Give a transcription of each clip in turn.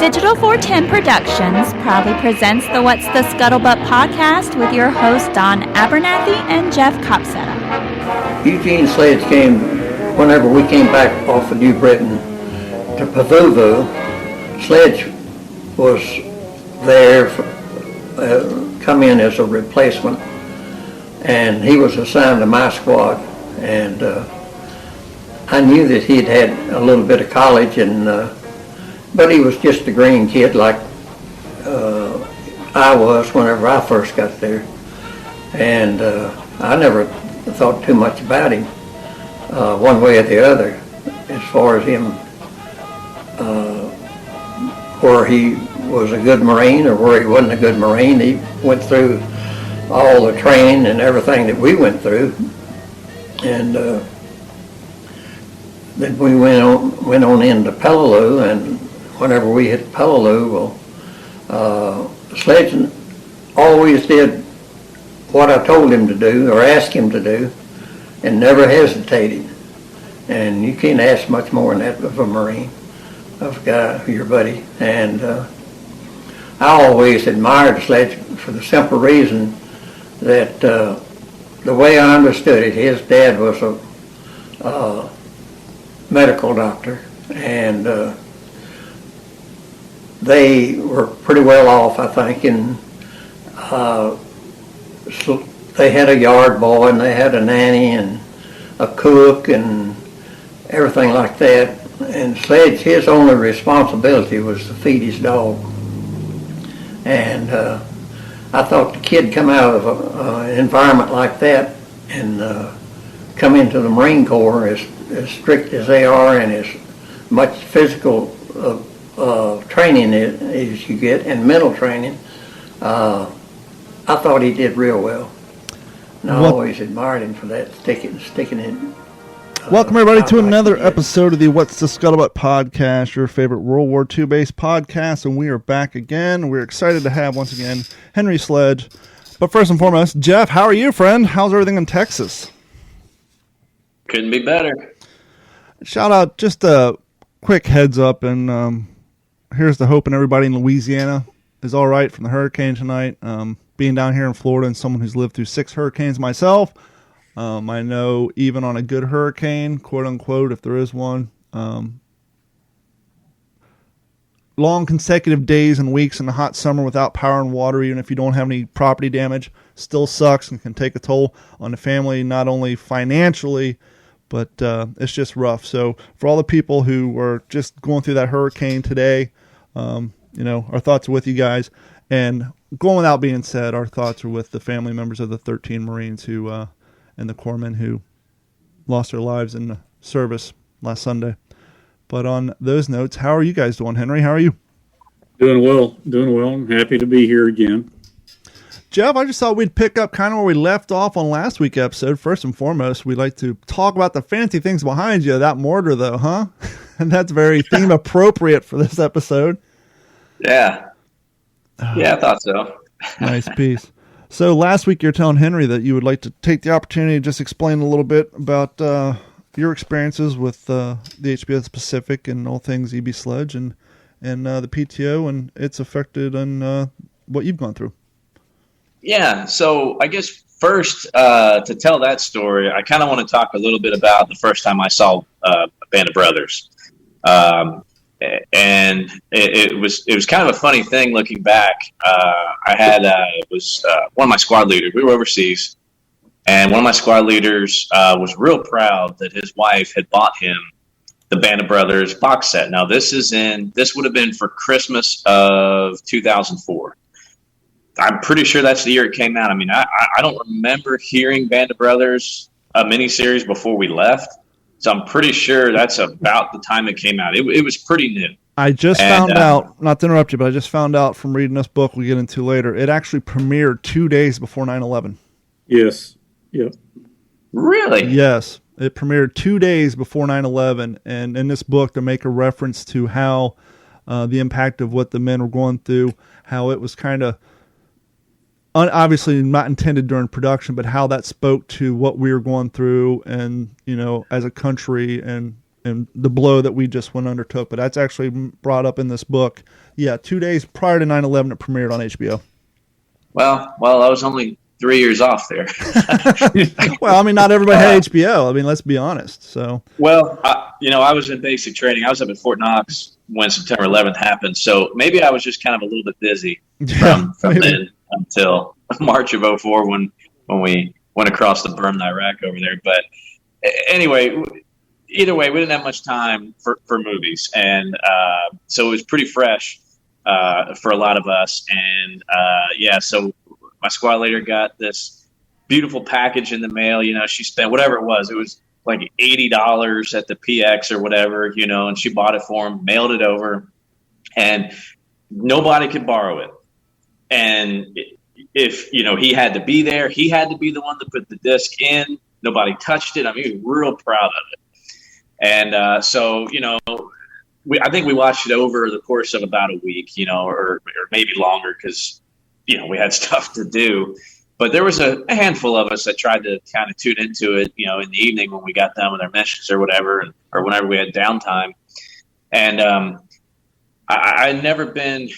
Digital 410 Productions proudly presents the What's the Scuttlebutt podcast with your hosts Don Abernathy and Jeff Copsetta. Eugene Sledge came, whenever we came back off of New Britain to Pavuvu, Sledge was there, come in as a replacement, and he was assigned to my squad, and I knew that he'd had a little bit of college, and but he was just a green kid like I was whenever I first got there. And I never thought too much about him, one way or the other, as far as him, where he was a good Marine or where he wasn't a good Marine. He went through all the training and everything that we went through. And then we went on into Peleliu, and whenever we hit Peleliu, Sledge always did what I told him to do or asked him to do, and never hesitated. And you can't ask much more than that of a Marine, of a guy, your buddy. And I always admired Sledge for the simple reason that the way I understood it, his dad was a medical doctor, and they were pretty well off, I think, and so they had a yard boy, and they had a nanny and a cook and everything like that. And Sledge, his only responsibility was to feed his dog. And I thought the kid come out of an environment like that and come into the Marine Corps as strict as they are and as much physical training as you get, and mental training, I thought he did real well. And I always admired him for that, sticking it. Welcome everybody to another episode of the What's the Scuttlebutt podcast, your favorite World War II based podcast, and we are back again. We're excited to have, once again, Henry Sledge. But first and foremost, Jeff, how are you, friend? How's everything in Texas? Couldn't be better. Shout out, just a quick heads up, and here's the hoping everybody in Louisiana is all right from the hurricane tonight. Being down here in Florida and someone who's lived through 6 hurricanes myself, I know even on a good hurricane, quote unquote, if there is one, long consecutive days and weeks in the hot summer without power and water, even if you don't have any property damage, still sucks and can take a toll on the family, not only financially, but it's just rough. So for all the people who were just going through that hurricane today, our thoughts are with you guys. And going without being said, our thoughts are with the family members of the 13 Marines who and the corpsmen who lost their lives in the service last Sunday. But on those notes, how are you guys doing, Henry? How are you? Doing well. I'm happy to be here again. Jeff, I just thought we'd pick up kind of where we left off on last week's episode. First and foremost, we'd like to talk about the fancy things behind you. That mortar, though, huh? And that's very theme appropriate for this episode. Yeah. Yeah, I thought so. Nice piece. So last week you're telling Henry that you would like to take the opportunity to just explain a little bit about your experiences with the HBS Pacific and all things EB Sledge and the PTO and its affected on what you've gone through. Yeah, so I guess first to tell that story, I kind of want to talk a little bit about the first time I saw a Band of Brothers. And it was kind of a funny thing looking back. I had one of my squad leaders. We were overseas, and one of my squad leaders was real proud that his wife had bought him the Band of Brothers box set. Now this would have been for Christmas of 2004. I'm pretty sure that's the year it came out. I mean, I don't remember hearing Band of Brothers a miniseries before we left. So I'm pretty sure that's about the time it came out. It was pretty new. I just found out, not to interrupt you, but I just found out from reading this book we'll get into later, it actually premiered 2 days before 9/11. Yes. Yep. Really? Yes. It premiered 2 days before 9/11. And in this book, they make a reference to how the impact of what the men were going through, how it was kind of obviously not intended during production, but how that spoke to what we were going through and, as a country and and the blow that we just undertook. But that's actually brought up in this book. Yeah, 2 days prior to 9/11, it premiered on HBO. Well, I was only 3 years off there. Well, I mean, not everybody had HBO. I mean, let's be honest. So, well, I was in basic training. I was up at Fort Knox when September 11th happened. So maybe I was just kind of a little bit busy from then until March of 2004 when we went across the berm to Iraq over there. But anyway, either way, we didn't have much time for movies. And so it was pretty fresh for a lot of us. And so my squad leader got this beautiful package in the mail. She spent whatever it was like $80 at the PX or whatever, and she bought it for him, mailed it over, and nobody could borrow it. And if, he had to be there, he had to be the one to put the disc in. Nobody touched it. I mean, he was real proud of it. And I think we watched it over the course of about a week, or maybe longer because, we had stuff to do. But there was a handful of us that tried to kind of tune into it, in the evening when we got done with our missions or whatever, or whenever we had downtime. And I'd never been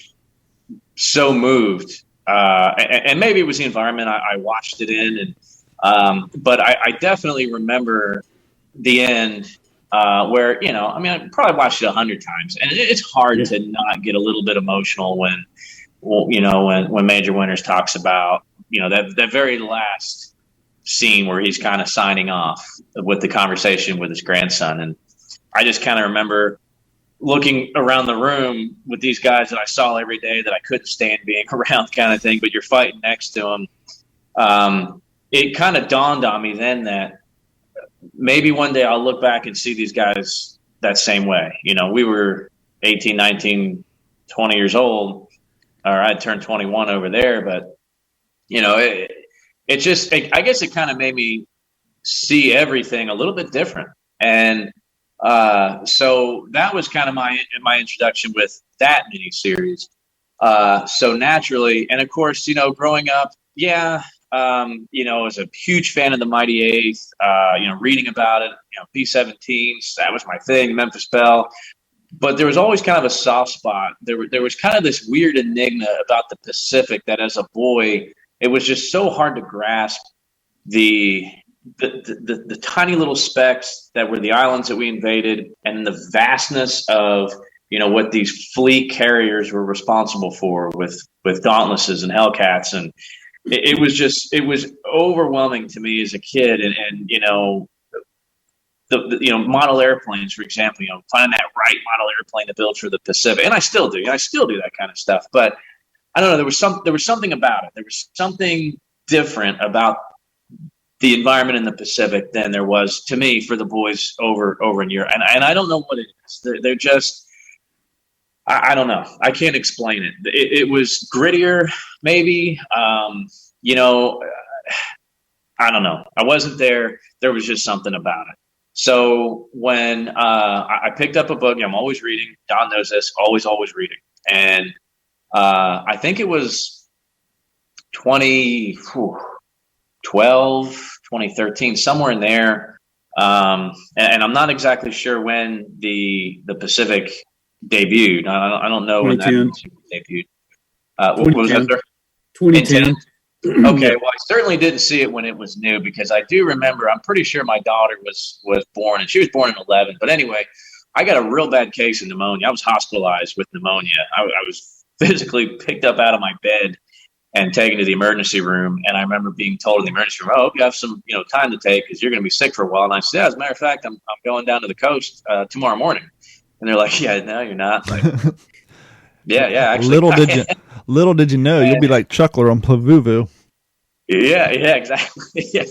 so moved. And maybe it was the environment I watched it in. But I definitely remember the end where, I probably watched it 100 times. And it's hard to not get a little bit emotional when Major Winters talks about, that very last scene where he's kind of signing off with the conversation with his grandson. And I just kind of remember looking around the room with these guys that I saw every day that I couldn't stand being around kind of thing, but you're fighting next to them. It kind of dawned on me then that maybe one day I'll look back and see these guys that same way. We were 18, 19, 20 years old, or I'd turned 21 over there, but I guess it kind of made me see everything a little bit different. And so that was kind of my introduction with that miniseries. So naturally, and of course, growing up, I was a huge fan of the Mighty Eighth, reading about it, B-17s, that was my thing, Memphis Belle. But there was always kind of a soft spot. There was kind of this weird enigma about the Pacific that as a boy, it was just so hard to grasp the tiny little specks that were the islands that we invaded and the vastness of, what these fleet carriers were responsible for with Dauntlesses and Hellcats. And it was overwhelming to me as a kid. And the model airplanes, for example, finding that right model airplane to build for the Pacific. And I still do that kind of stuff. But I don't know, there was something about it. There was something different about the environment in the Pacific than there was to me for the boys over in Europe. And I don't know what it is. They're just, I don't know. I can't explain it. It was grittier, maybe. I don't know. I wasn't there. There was just something about it. So when I picked up a book, I'm always reading. Don knows this, always reading. And I think it was 2012, 2013, somewhere in there. And I'm not exactly sure when the Pacific debuted. I don't know when that debuted. What was that, sir? 2010. Okay, well, I certainly didn't see it when it was new because I do remember, I'm pretty sure my daughter was born, and she was born in 11. But anyway, I got a real bad case of pneumonia. I was hospitalized with pneumonia. I was physically picked up out of my bed and taken to the emergency room. And I remember being told in the emergency room, "Oh, you have some time to take because you're going to be sick for a while." And I said, "Yeah, as a matter of fact, I'm going down to the coast tomorrow morning." And they're like, "Yeah, no, you're not." Like, yeah, actually. Little did you know, you'll be like Chuckler on Pavuvu. Yeah, exactly. Yeah.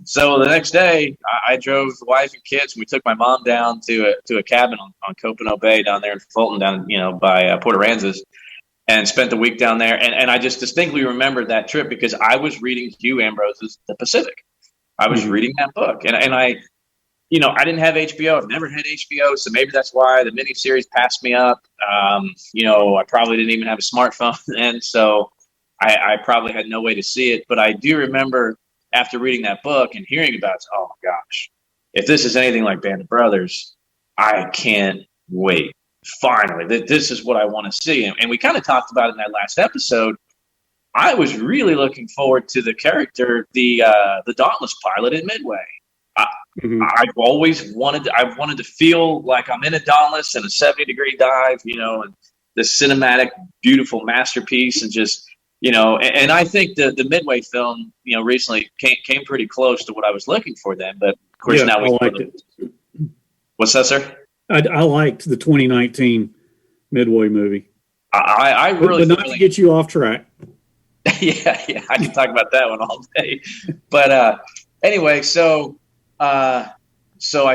So the next day, I drove the wife and kids, and we took my mom down to a cabin on Copano Bay down there in Fulton, down by Port Aransas, and spent the week down there. And I just distinctly remember that trip because I was reading Hugh Ambrose's The Pacific. I was reading that book, and I didn't have HBO. I've never had HBO, so maybe that's why the miniseries passed me up. I probably didn't even have a smartphone then, so I probably had no way to see it. But I do remember after reading that book and hearing about it, oh my gosh, if this is anything like Band of Brothers, I can't wait. Finally, this is what I want to see. And we kind of talked about it in that last episode. I was really looking forward to the character, the Dauntless pilot in Midway. I've always wanted to feel like I'm in a Dauntless and a 70-degree dive, and the cinematic, beautiful masterpiece, and just, and I think the Midway film, recently came pretty close to what I was looking for then. But of course, now we liked it. What's that, sir? I liked the 2019 Midway movie. I really, but not to get you off track. yeah, I can talk about that one all day. But anyway, so I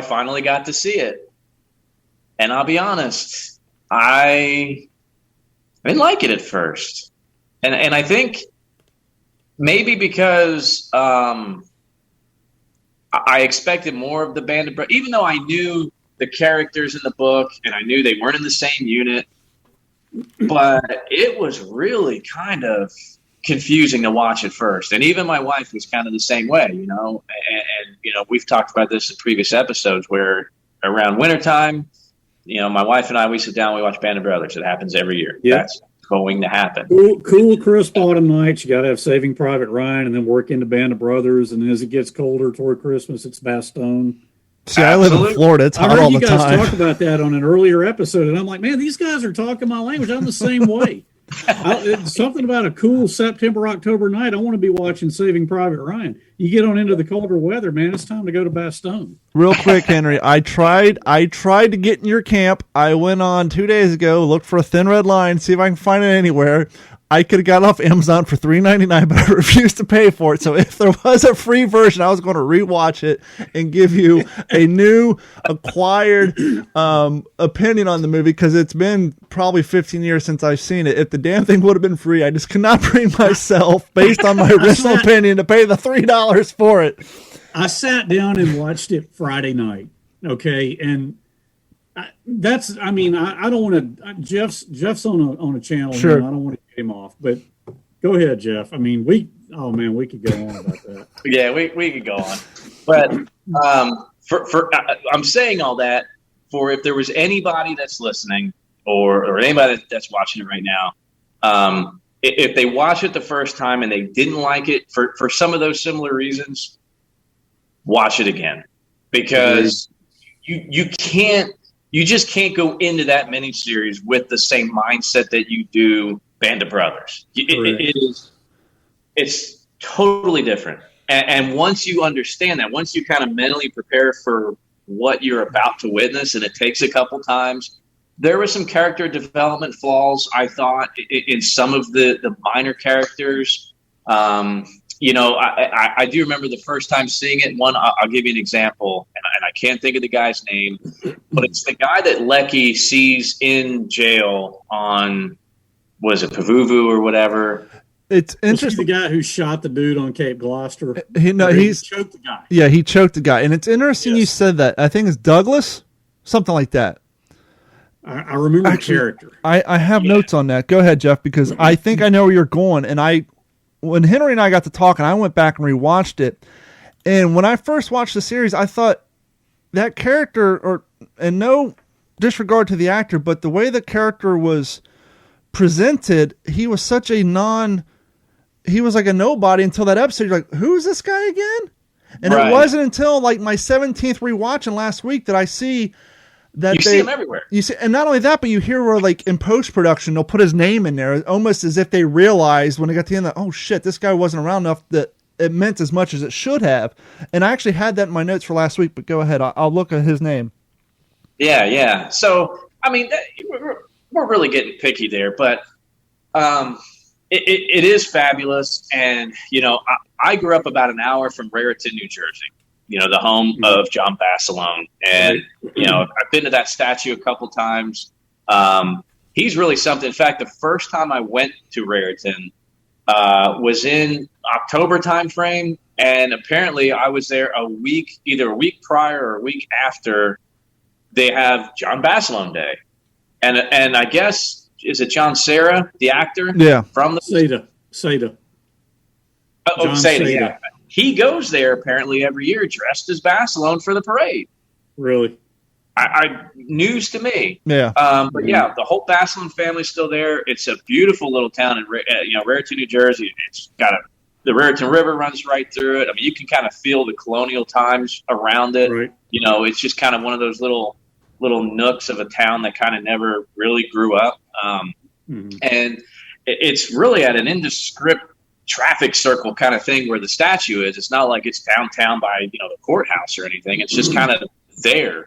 finally got to see it, and I'll be honest, I didn't like it at first, and I think maybe because I expected more of the Band of Brothers, even though I knew the characters in the book and I knew they weren't in the same unit, but it was really kind of confusing to watch at first. And even my wife was kind of the same way, and we've talked about this in previous episodes where around wintertime, my wife and I, we sit down, we watch Band of Brothers. It happens every year. Yep. That's going to happen. Cool, crisp autumn nights. You got to have Saving Private Ryan and then work into Band of Brothers. And as it gets colder toward Christmas, it's Bastogne. See, I live in Florida. It's hot all the time. I heard you guys talk about that on an earlier episode, and I'm like, man, these guys are talking my language. I'm the same way. It's something about a cool September, October night. I want to be watching Saving Private Ryan. You get on into the colder weather, man. It's time to go to Bastogne. Real quick, Henry. I tried to get in your camp. I went on 2 days ago, looked for a Thin Red Line, see if I can find it anywhere. I could have got it off Amazon for $3.99, but I refused to pay for it. So if there was a free version, I was going to rewatch it and give you a new acquired opinion on the movie, because it's been probably 15 years since I've seen it. If the damn thing would have been free, I just could not bring myself, based on my original opinion, to pay the $3 for it. I sat down and watched it Friday night. Okay, and I don't want to. Jeff's on a channel. Sure. And I don't want to get him off, but go ahead, Jeff. I mean, we could go on about that. Yeah, we could go on, but I'm saying all that for if there was anybody that's listening or anybody that's watching it right now, if they watch it the first time and they didn't like it for some of those similar reasons, watch it again, because you just can't go into that miniseries with the same mindset that you do Band of Brothers. It's totally different. And once you understand that, once you kind of mentally prepare for what you're about to witness, and it takes a couple times, there were some character development flaws, I thought, in some of the minor characters. I do remember the first time seeing it. One, I'll give you an example, and I can't think of the guy's name, but it's the guy that Lecky sees in jail on, was it Pavuvu or whatever? It's interesting. The guy who shot the dude on Cape Gloucester. He choked the guy. Yeah, he choked the guy, and it's interesting you said that. I think it's Douglas, something like that. I remember the character. I have notes on that. Go ahead, Jeff, because I think I know where you're going, and when Henry and I got to talking, I went back and rewatched it. And when I first watched the series, I thought that character, and no disregard to the actor, but the way the character was presented, he was such he was like a nobody until that episode. You're like, who's this guy again? And It wasn't until like my 17th rewatching last week that I see that you see him everywhere. You see, and not only that, but you hear where, like, in post-production, they'll put his name in there, almost as if they realized when they got to the end that, oh shit, this guy wasn't around enough that it meant as much as it should have. And I actually had that in my notes for last week, but go ahead. I'll look at his name. Yeah. So, I mean, we're really getting picky there, but it is fabulous. And, I grew up about an hour from Raritan, New Jersey. The home of John Basilone. And, I've been to that statue a couple times. He's really something. In fact, the first time I went to Raritan was in October time frame. And apparently I was there either a week prior or a week after they have John Basilone Day. And I guess, is it John Cera, the actor? Yeah. From the Seda. Seda, yeah. He goes there apparently every year dressed as Basilone for the parade. Really? I news to me. Yeah. But yeah, the whole Basselin family's still there. It's a beautiful little town in Raritan, New Jersey. It's got the Raritan River runs right through it. I mean, you can kind of feel the colonial times around it. Right. It's just kind of one of those little nooks of a town that kind of never really grew up. And it's really at an indescript traffic circle kind of thing where the statue is. It's not like it's downtown by the courthouse or anything. It's just kind of there.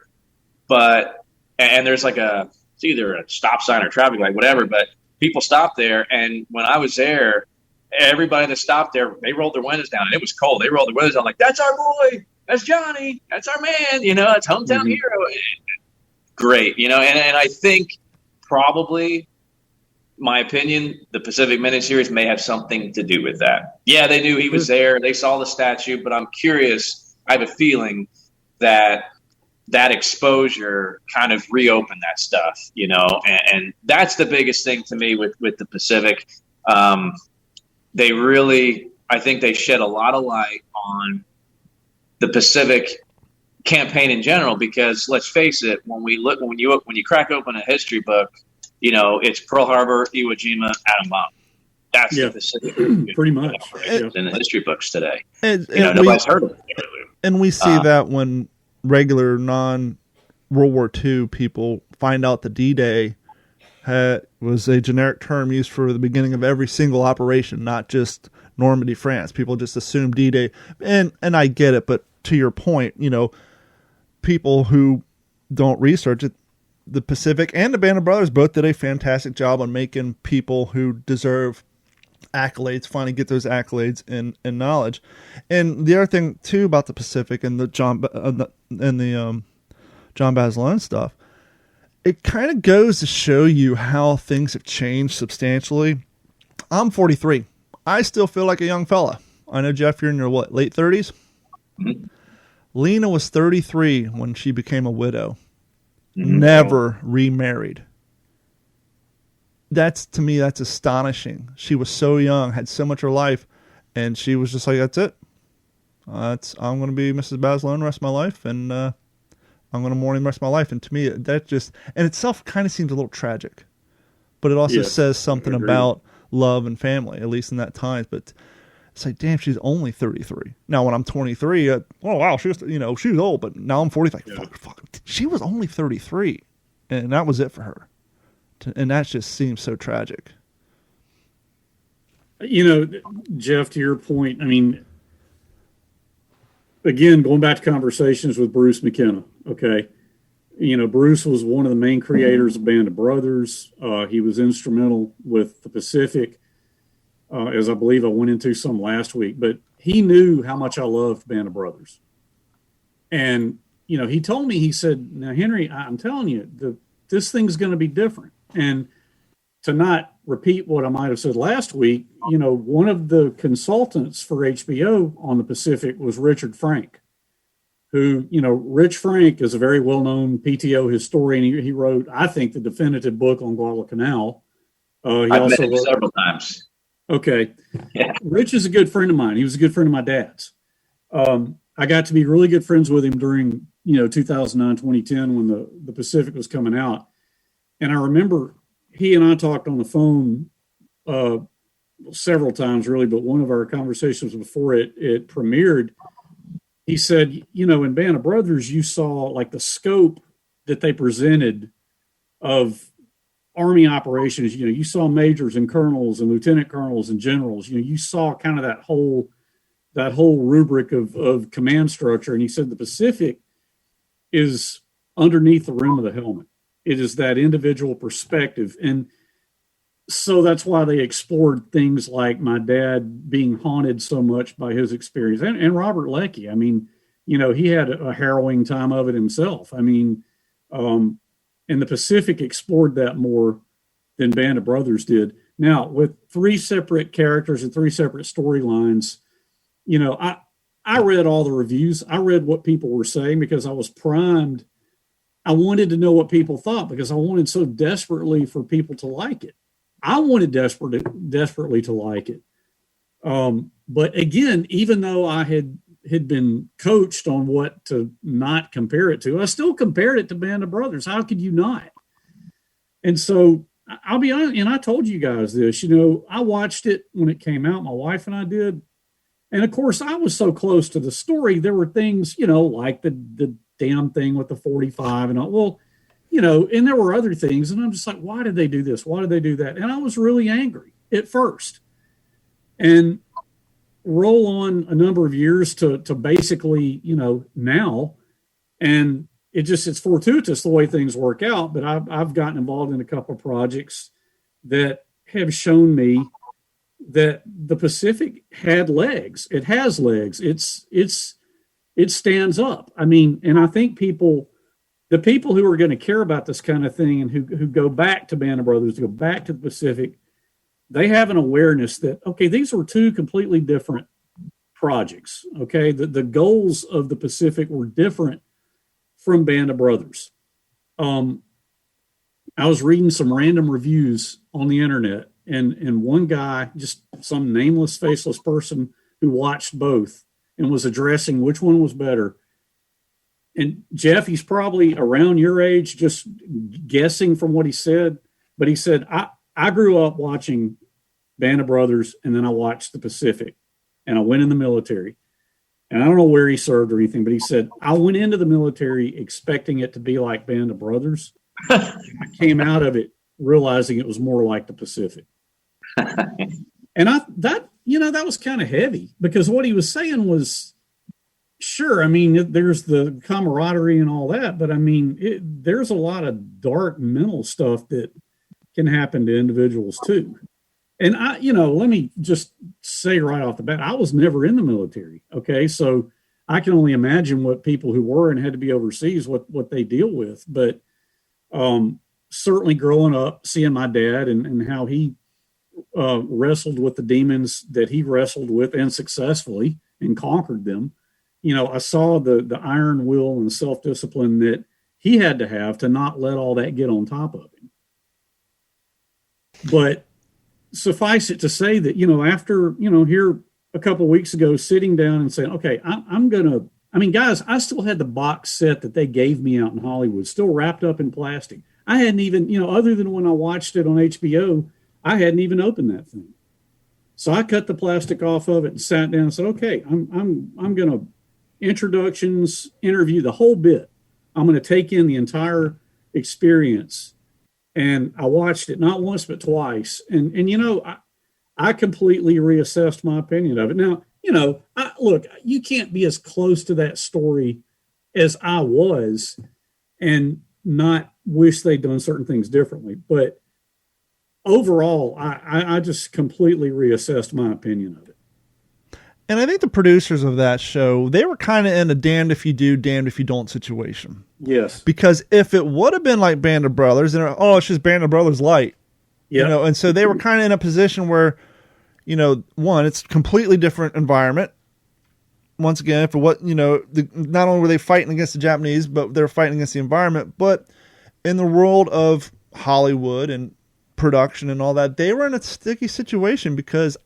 And there's it's either a stop sign or traffic light, whatever, but people stop there. And when I was there, everybody that stopped there, they rolled their windows down, and it was cold. They rolled their windows down like, that's our boy, that's Johnny, that's our man, it's hometown hero. Great. And I think probably, my opinion, the Pacific miniseries may have something to do with that. Yeah, they knew he was there. They saw the statue, but I'm curious. I have a feeling that exposure kind of reopened that stuff, and that's the biggest thing to me with the Pacific. They really, I think they shed a lot of light on the Pacific campaign in general, because let's face it, when you crack open a history book, it's Pearl Harbor, Iwo Jima, Atom Bomb. That's the Pacific pretty much in the history books today. And nobody's heard of it. And we see that when regular non-World War II people find out the D-Day was a generic term used for the beginning of every single operation, not just Normandy, France. People just assume D-Day. And I get it, but to your point, people who don't research it, the Pacific and the Band of Brothers both did a fantastic job on making people who deserve accolades finally get those accolades and knowledge. And the other thing too about the Pacific and the John Basselin stuff, it kind of goes to show you how things have changed substantially. I'm 43. I still feel like a young fella. I know, Jeff, you're in your late 30s? Mm-hmm. Lena was 33 when she became a widow. Mm-hmm. Never remarried. To me, that's astonishing. She was so young, had so much of her life, and she was just like, that's it. I'm going to be Mrs. Basselin the rest of my life, and I'm going to mourn the rest of my life. And to me, that just, and itself kind of seems a little tragic, but it also says something about love and family, at least in that time. But it's like, damn, she's only 33. Now, when I'm 23, oh, wow, she was old, but now I'm 40. Like, fuck, she was only 33, and that was it for her. And that just seems so tragic. Jeff, to your point, I mean, again, going back to conversations with Bruce McKenna, okay? Bruce was one of the main creators of Band of Brothers. He was instrumental with the Pacific, as I believe I went into some last week. But he knew how much I loved Band of Brothers. And, he told me, he said, now, Henry, I'm telling you, this thing's going to be different. And to not repeat what I might have said last week, one of the consultants for HBO on the Pacific was Richard Frank, who, Rich Frank is a very well-known PTO historian. He wrote, I think, the definitive book on Guadalcanal. I've met him several times. Okay. Yeah. Rich is a good friend of mine. He was a good friend of my dad's. I got to be really good friends with him during, 2009, 2010 when the Pacific was coming out. And I remember he and I talked on the phone several times, really, but one of our conversations before it premiered, he said, in Band of Brothers, you saw like the scope that they presented of Army operations. You saw majors and colonels and lieutenant colonels and generals. You saw kind of that whole rubric of command structure. And he said the Pacific is underneath the rim of the helmet. It is that individual perspective. And so that's why they explored things like my dad being haunted so much by his experience. And Robert Leckie. I mean, he had a harrowing time of it himself. I mean, and the Pacific explored that more than Band of Brothers did. Now, with 3 separate characters and 3 separate storylines, I read all the reviews. I read what people were saying because I was primed. I wanted to know what people thought because I wanted so desperately for people to like it. I wanted desperately to like it. But again, even though I had had been coached on what to not compare it to. I still compared it to Band of Brothers. How could you not? And so I'll be honest, and I told you guys this, I watched it when it came out, my wife and I did. And of course, I was so close to the story. There were things, like the damn thing with the 45 and all. Well, and there were other things. And I'm just like, why did they do this? Why did they do that? And I was really angry at first. And roll on a number of years to basically, now. And it's fortuitous the way things work out. But I've gotten involved in a couple of projects that have shown me that the Pacific had legs. It has legs. It stands up. I mean, and I think the people who are going to care about this kind of thing and who go back to Band of Brothers, go back to the Pacific, they have an awareness that, okay, these were two completely different projects. Okay. The goals of the Pacific were different from Band of Brothers. I was reading some random reviews on the internet, and one guy, just some nameless, faceless person who watched both and was addressing which one was better. And Jeff, he's probably around your age, just guessing from what he said. But he said, I grew up watching Band of Brothers, and then I watched the Pacific, and I went in the military. And I don't know where he served or anything, but he said, I went into the military expecting it to be like Band of Brothers. I came out of it realizing it was more like the Pacific. And that was kind of heavy, because what he was saying was, sure, I mean, there's the camaraderie and all that, but I mean, there's a lot of dark mental stuff that can happen to individuals too. And let me just say right off the bat, I was never in the military. Okay. So I can only imagine what people who were and had to be overseas, what they deal with. But certainly growing up, seeing my dad and how he wrestled with the demons that he wrestled with and successfully and conquered them. I saw the iron will and self-discipline that he had to have to not let all that get on top of him. But suffice it to say that, after, here a couple of weeks ago, sitting down and saying, okay, guys, I still had the box set that they gave me out in Hollywood, still wrapped up in plastic. I hadn't even, other than when I watched it on HBO, I hadn't even opened that thing. So I cut the plastic off of it and sat down and said, okay, I'm going to introductions, interview, the whole bit. I'm going to take in the entire experience. And I watched it not once, but twice. And I completely reassessed my opinion of it. Now, look, you can't be as close to that story as I was and not wish they'd done certain things differently. But overall, I just completely reassessed my opinion of it. And I think the producers of that show, they were kind of in a damned if you do, damned if you don't situation. Yes. Because if it would have been like Band of Brothers, then, it's just Band of Brothers light. Yeah. And so they were kind of in a position where, one, it's a completely different environment. Once again, for what, not only were they fighting against the Japanese, but they were fighting against the environment. But in the world of Hollywood and production and all that, they were in a sticky situation because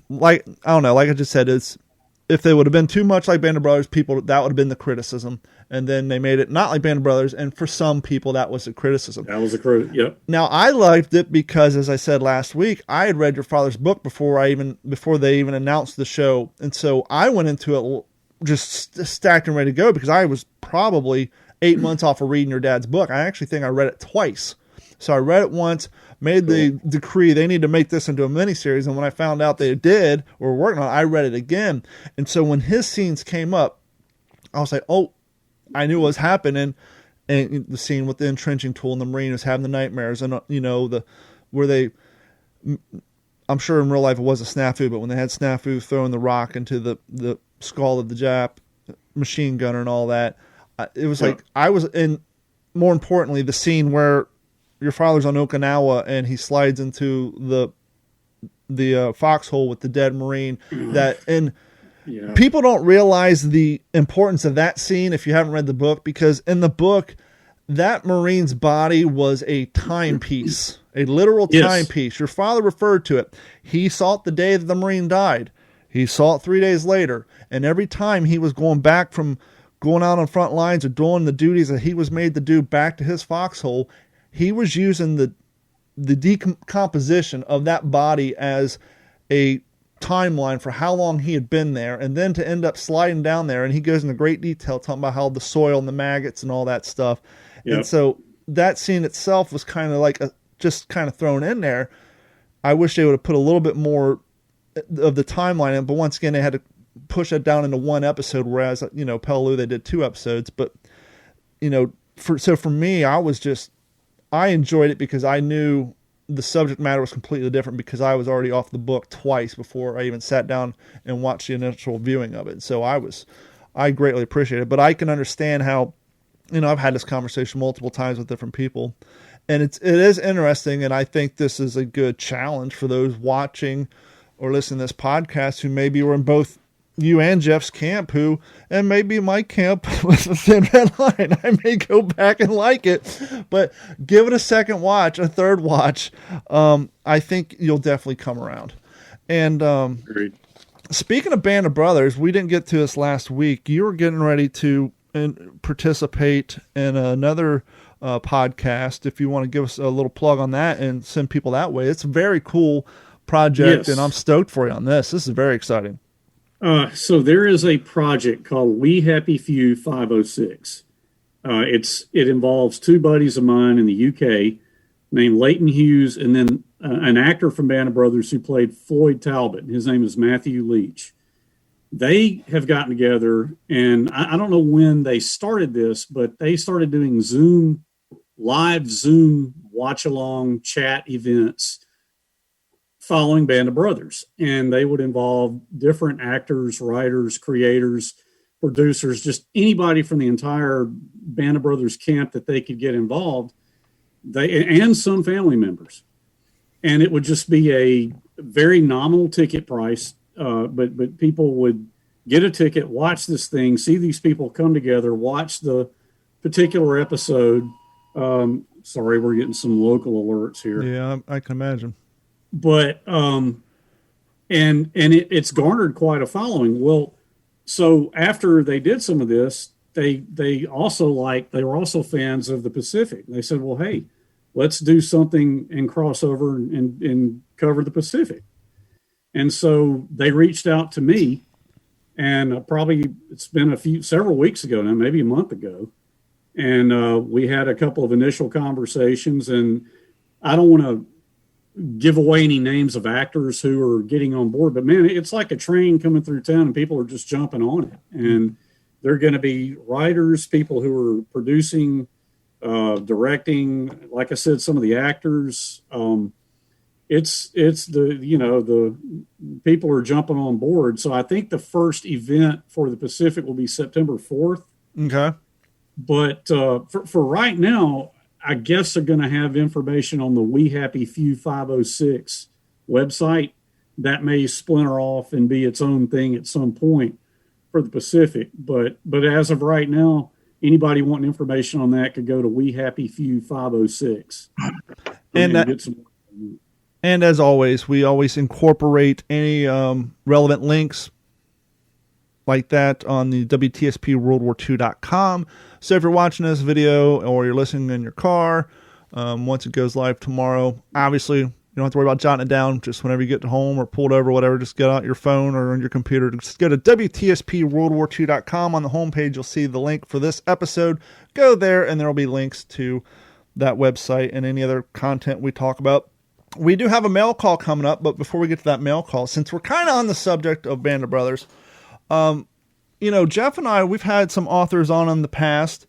like I just said, if they would have been too much like Band of Brothers, that would have been the criticism. And then they made it not like Band of Brothers, and for some people, that was the criticism. That was the criticism, yep. Now, I liked it because, as I said last week, I had read your father's book before they even announced the show. And so I went into it just stacked and ready to go because I was probably 8 months off of reading your dad's book. I actually think I read it twice. So I read it once, made the decree they need to make this into a miniseries, and when I found out they did or were working on it, I read it again. And so when his scenes came up, I was like, oh, I knew what was happening. And the scene with the entrenching tool and the Marine was having the nightmares, and I'm sure in real life it was a snafu, but when they had snafu throwing the rock into the skull of the Jap machine gunner and all that, it was like I was in. More importantly, the scene where your father's on Okinawa and he slides into the foxhole with the dead Marine. People don't realize the importance of that scene if you haven't read the book, because in the book, that Marine's body was a timepiece, a literal timepiece. Your father referred to it. He saw it the day that the Marine died. He saw it 3 days later, and every time he was going back from going out on front lines or doing the duties that he was made to do back to his foxhole, he was using the decomposition of that body as a timeline for how long he had been there, and then to end up sliding down there, and he goes into great detail talking about how the soil and the maggots and all that stuff. Yep. And so that scene itself was kind of like just kind of thrown in there. I wish they would have put a little bit more of the timeline in, but once again, they had to push it down into one episode, whereas, Peleliu, they did 2 episodes. But, for me, I enjoyed it because I knew the subject matter was completely different, because I was already off the book twice before I even sat down and watched the initial viewing of it. So I greatly appreciate it, but I can understand how, I've had this conversation multiple times with different people, and it is interesting. And I think this is a good challenge for those watching or listening to this podcast who maybe were in both you and Jeff's camp, and maybe my camp was a Thin Red Line. I may go back and like it, but give it a second watch, a third watch. I think you'll definitely come around. And Agreed. Speaking of Band of Brothers, we didn't get to this last week. You were getting ready to participate in another podcast. If you want to give us a little plug on that and send people that way, it's a very cool project, yes. And I'm stoked for you on this. This is very exciting. So there is a project called We Happy Few 506. It involves 2 buddies of mine in the UK named Leighton Hughes, and then an actor from Band of Brothers who played Floyd Talbot. His name is Matthew Leach. They have gotten together, and I don't know when they started this, but they started doing live Zoom watch-along chat events following Band of Brothers. And they would involve different actors, writers, creators, producers, just anybody from the entire Band of Brothers camp that they could get involved, and some family members. And it would just be a very nominal ticket price, but people would get a ticket, watch this thing, see these people come together, watch the particular episode. Sorry, we're getting some local alerts here. Yeah, I can imagine. But it's garnered quite a following. Well, so after they did some of this, they were also fans of the Pacific. They said, well, hey, let's do something and cross over and cover the Pacific. And so they reached out to me, and it's been several weeks ago now, maybe a month ago. And we had a couple of initial conversations, and I don't want to give away any names of actors who are getting on board, but man, it's like a train coming through town and people are just jumping on it. And they're going to be writers, people who are producing, directing, like I said, some of the actors. It's the people are jumping on board. So I think the first event for the Pacific will be September 4th. Okay. But for right now, I guess they're going to have information on the We Happy Few 506 website. That may splinter off and be its own thing at some point for the Pacific. But as of right now, anybody wanting information on that could go to We Happy Few 506. And as always, we always incorporate any relevant links like that on the WTSP WorldWar2.com. So if you're watching this video or you're listening in your car, once it goes live tomorrow, obviously you don't have to worry about jotting it down. Just whenever you get home or pulled over, whatever, just get out your phone or on your computer. Just go to WTSP WorldWar2.com. On the homepage, you'll see the link for this episode. Go there, and there will be links to that website and any other content we talk about. We do have a mail call coming up, but before we get to that mail call, since we're kind of on the subject of Band of Brothers, Jeff and I, we've had some authors on in the past,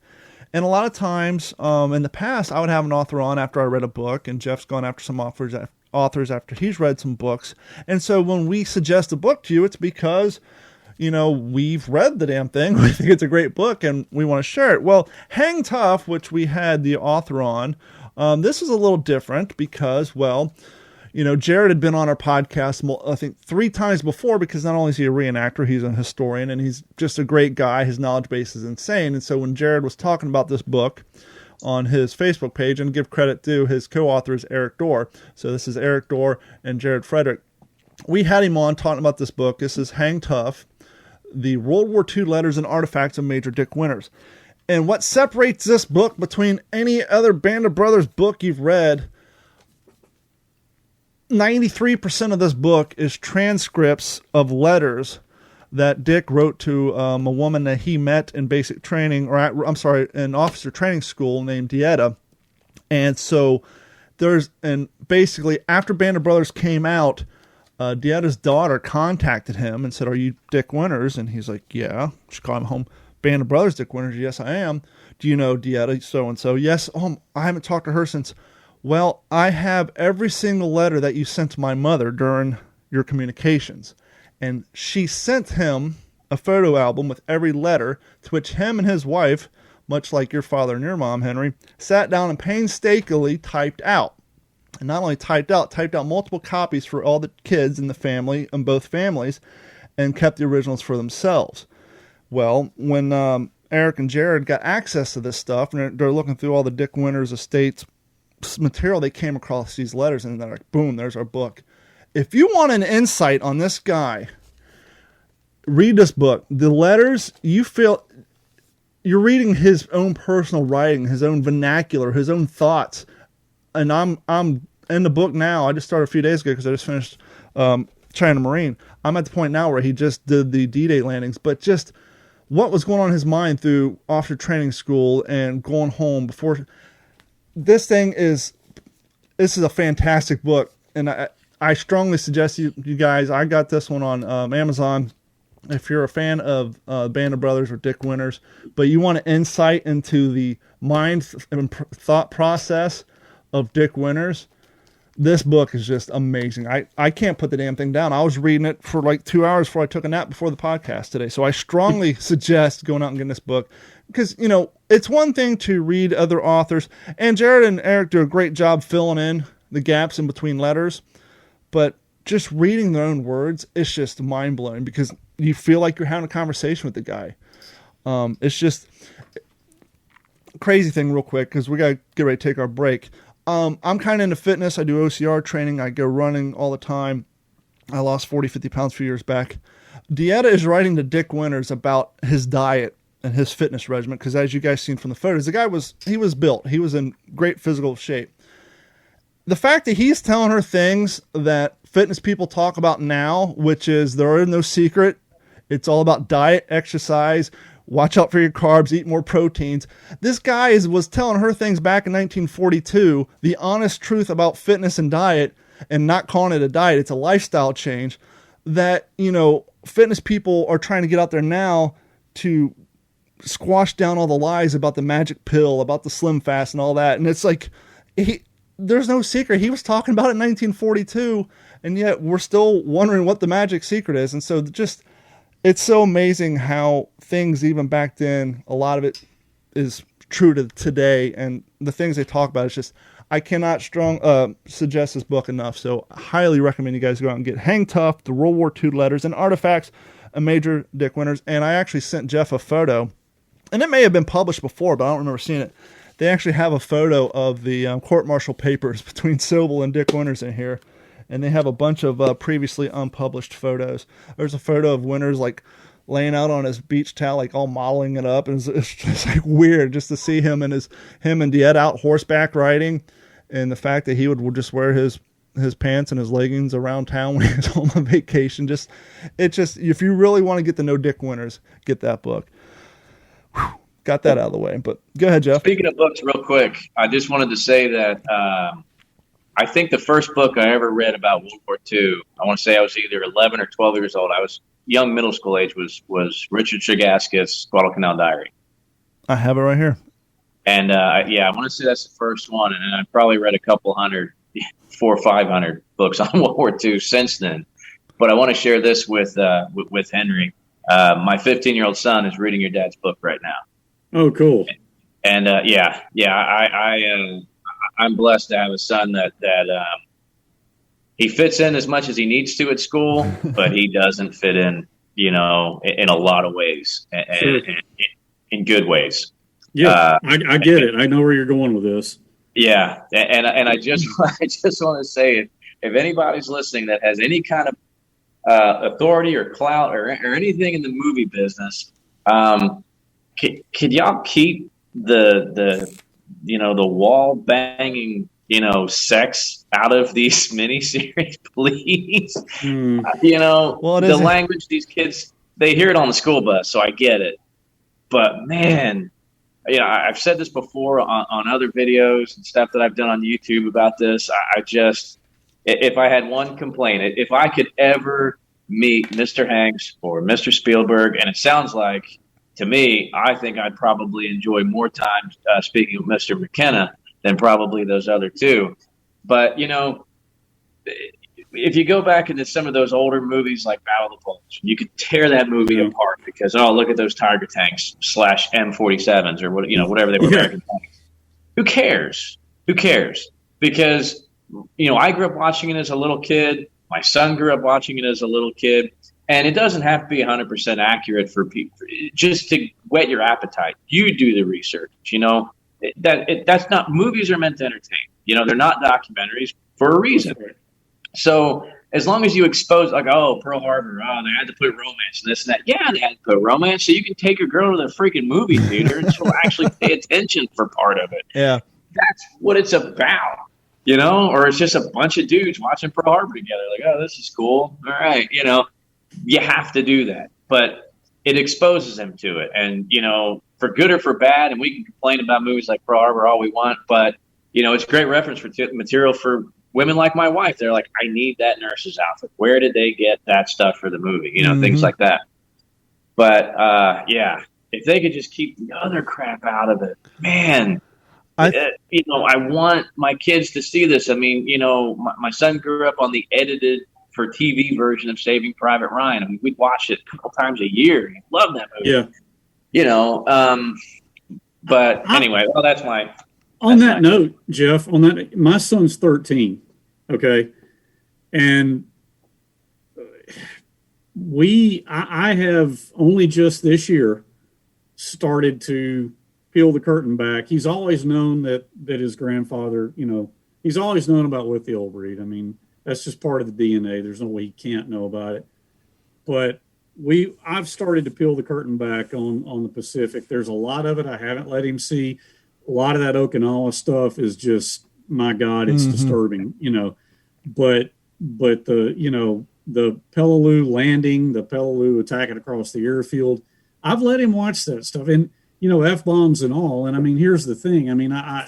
and a lot of times in the past, I would have an author on after I read a book, and Jeff's gone after some authors after he's read some books. And so when we suggest a book to you, it's because, we've read the damn thing. We think it's a great book, and we want to share it. Well, Hang Tough, which we had the author on, this is a little different because, Jared had been on our podcast, I think 3 times before, because not only is he a reenactor, he's a historian, and he's just a great guy. His knowledge base is insane. And so when Jared was talking about this book on his Facebook page, and give credit to his co-authors, Eric Dorr. So this is Eric Dorr and Jared Frederick. we had him on talking about this book. This is Hang Tough, the World War II Letters and Artifacts of Major Dick Winters. And what separates this book between any other Band of Brothers book you've read, 93% of this book is transcripts of letters that Dick wrote to a woman that he met in basic training, in officer training school named Dieta. And so basically after Band of Brothers came out, Dieta's daughter contacted him and said, "Are you Dick Winters?" And he's like, "Yeah." She called him home. "Band of Brothers, Dick Winters?" "Yes, I am." "Do you know Dieta so-and-so?" "Yes." "I haven't talked to her since." "Well, I have every single letter that you sent to my mother during your communications." And she sent him a photo album with every letter, to which him and his wife, much like your father and your mom, Henry, sat down and painstakingly typed out. And not only typed out multiple copies for all the kids in the family, in both families, and kept the originals for themselves. Well, when Eric and Jared got access to this stuff, and they're looking through all the Dick Winters estates material, they came across these letters, and they're like, boom, there's our book. If you want an insight on this guy, read this book. The letters, you feel you're reading his own personal writing, his own vernacular, his own thoughts. And I'm in the book now. I just started a few days ago because I just finished China Marine. I'm at the point now where he just did the D-Day landings, but just what was going on in his mind through officer training school and going home before. This is a fantastic book, and I strongly suggest you guys. I got this one on Amazon. If you're a fan of Band of Brothers or Dick Winters, but you want an insight into the mind and thought process of Dick Winters, this book is just amazing. I can't put the damn thing down. I was reading it for like 2 hours before I took a nap before the podcast today. So I strongly suggest going out and getting this book, because, it's one thing to read other authors, and Jared and Eric do a great job filling in the gaps in between letters, but just reading their own words, it's just mind-blowing because you feel like you're having a conversation with the guy. It's just a crazy thing real quick because we got to get ready to take our break. I'm kind of into fitness. I do OCR training. I go running all the time. I lost 40, 50 pounds a few years back. Dieta is writing to Dick Winters about his diet and his fitness regimen because, as you guys seen from the photos, the guy was built. He was in great physical shape. The fact that he's telling her things that fitness people talk about now, which is there are no secret. It's all about diet, exercise, watch out for your carbs, eat more proteins. This guy was telling her things back in 1942, the honest truth about fitness and diet, and not calling it a diet. It's a lifestyle change that, fitness people are trying to get out there now to squash down all the lies about the magic pill, about the slim fast and all that. And it's like, there's no secret. He was talking about it in 1942, and yet we're still wondering what the magic secret is. And so it's so amazing how things even back then, a lot of it is true to today. And the things they talk about, it's just, I cannot suggest this book enough. So I highly recommend you guys go out and get Hang Tough, the World War II Letters and Artifacts of Major Dick Winters. And I actually sent Jeff a photo, and it may have been published before, but I don't remember seeing it. They actually have a photo of the court-martial papers between Sobel and Dick Winters in here, and they have a bunch of previously unpublished photos. There's a photo of Winters like laying out on his beach towel, like all modeling it up, and it's just like weird just to see him and Diet out horseback riding, and the fact that he would just wear his pants and his leggings around town when he was home on vacation. If you really want to get to know Dick Winters, get that book. Whew. Got that out of the way, but go ahead, Jeff. Speaking of books real quick, I just wanted to say that I think the first book I ever read about World War II, I want to say I was either 11 or 12 years old. I was young middle school age, was Richard Chagaskis' Guadalcanal Diary. I have it right here. And I want to say that's the first one. And I've probably read a couple hundred, 400 or 500 books on World War II since then. But I want to share this with Henry. My 15-year-old son is reading your dad's book right now. Oh, cool. And I'm blessed to have a son that he fits in as much as he needs to at school, but he doesn't fit in, in a lot of ways, and in good ways. Yeah, I get it. I know where you're going with this. Yeah, and I just want to say, if anybody's listening that has any kind of authority or clout or anything in the movie business, could y'all keep the wall banging, sex out of these miniseries, please? Well, the language these kids, they hear it on the school bus, so I get it. But man, I've said this before on other videos and stuff that I've done on YouTube about this. I just, if I had one complaint, if I could ever meet Mr. Hanks or Mr. Spielberg, and it sounds like, to me, I think I'd probably enjoy more time speaking with Mr. McKenna than probably those other two. But, if you go back into some of those older movies like Battle of the Bulge, you could tear that movie apart because, look at those Tiger tanks / M47s or whatever they were. American tanks. Who cares? Because, I grew up watching it as a little kid. My son grew up watching it as a little kid. And it doesn't have to be 100% accurate for people. Just to whet your appetite, you do the research. That's not, movies are meant to entertain. They're not documentaries for a reason. So as long as you expose, like, Pearl Harbor, they had to put romance and this and that. Yeah, they had to put romance so you can take a girl to the freaking movie theater and she'll actually pay attention for part of it. Yeah, that's what it's about. Or it's just a bunch of dudes watching Pearl Harbor together. Like, this is cool. All right, you have to do that, but it exposes them to it. And, for good or for bad, and we can complain about movies like Pearl Harbor all we want, but, it's great reference material for women like my wife. They're like, I need that nurse's outfit. Where did they get that stuff for the movie? Things like that. But, if they could just keep the other crap out of it, man, I want my kids to see this. I mean, my son grew up on the edited for TV version of Saving Private Ryan. I mean, we'd watch it a couple times a year. He loved that movie. Yeah. But anyway, that's my. On that note, Jeff, my son's 13. Okay. And I have only just this year started to peel the curtain back. He's always known that his grandfather, he's always known about With the Old Breed. I mean, that's just part of the DNA. There's no way he can't know about it. But I've started to peel the curtain back on the Pacific. There's a lot of it I haven't let him see. A lot of that Okinawa stuff is just, my God, it's disturbing, But the Peleliu landing, the Peleliu attacking across the airfield, I've let him watch that stuff. And, F-bombs and all. And I mean, here's the thing. I mean, I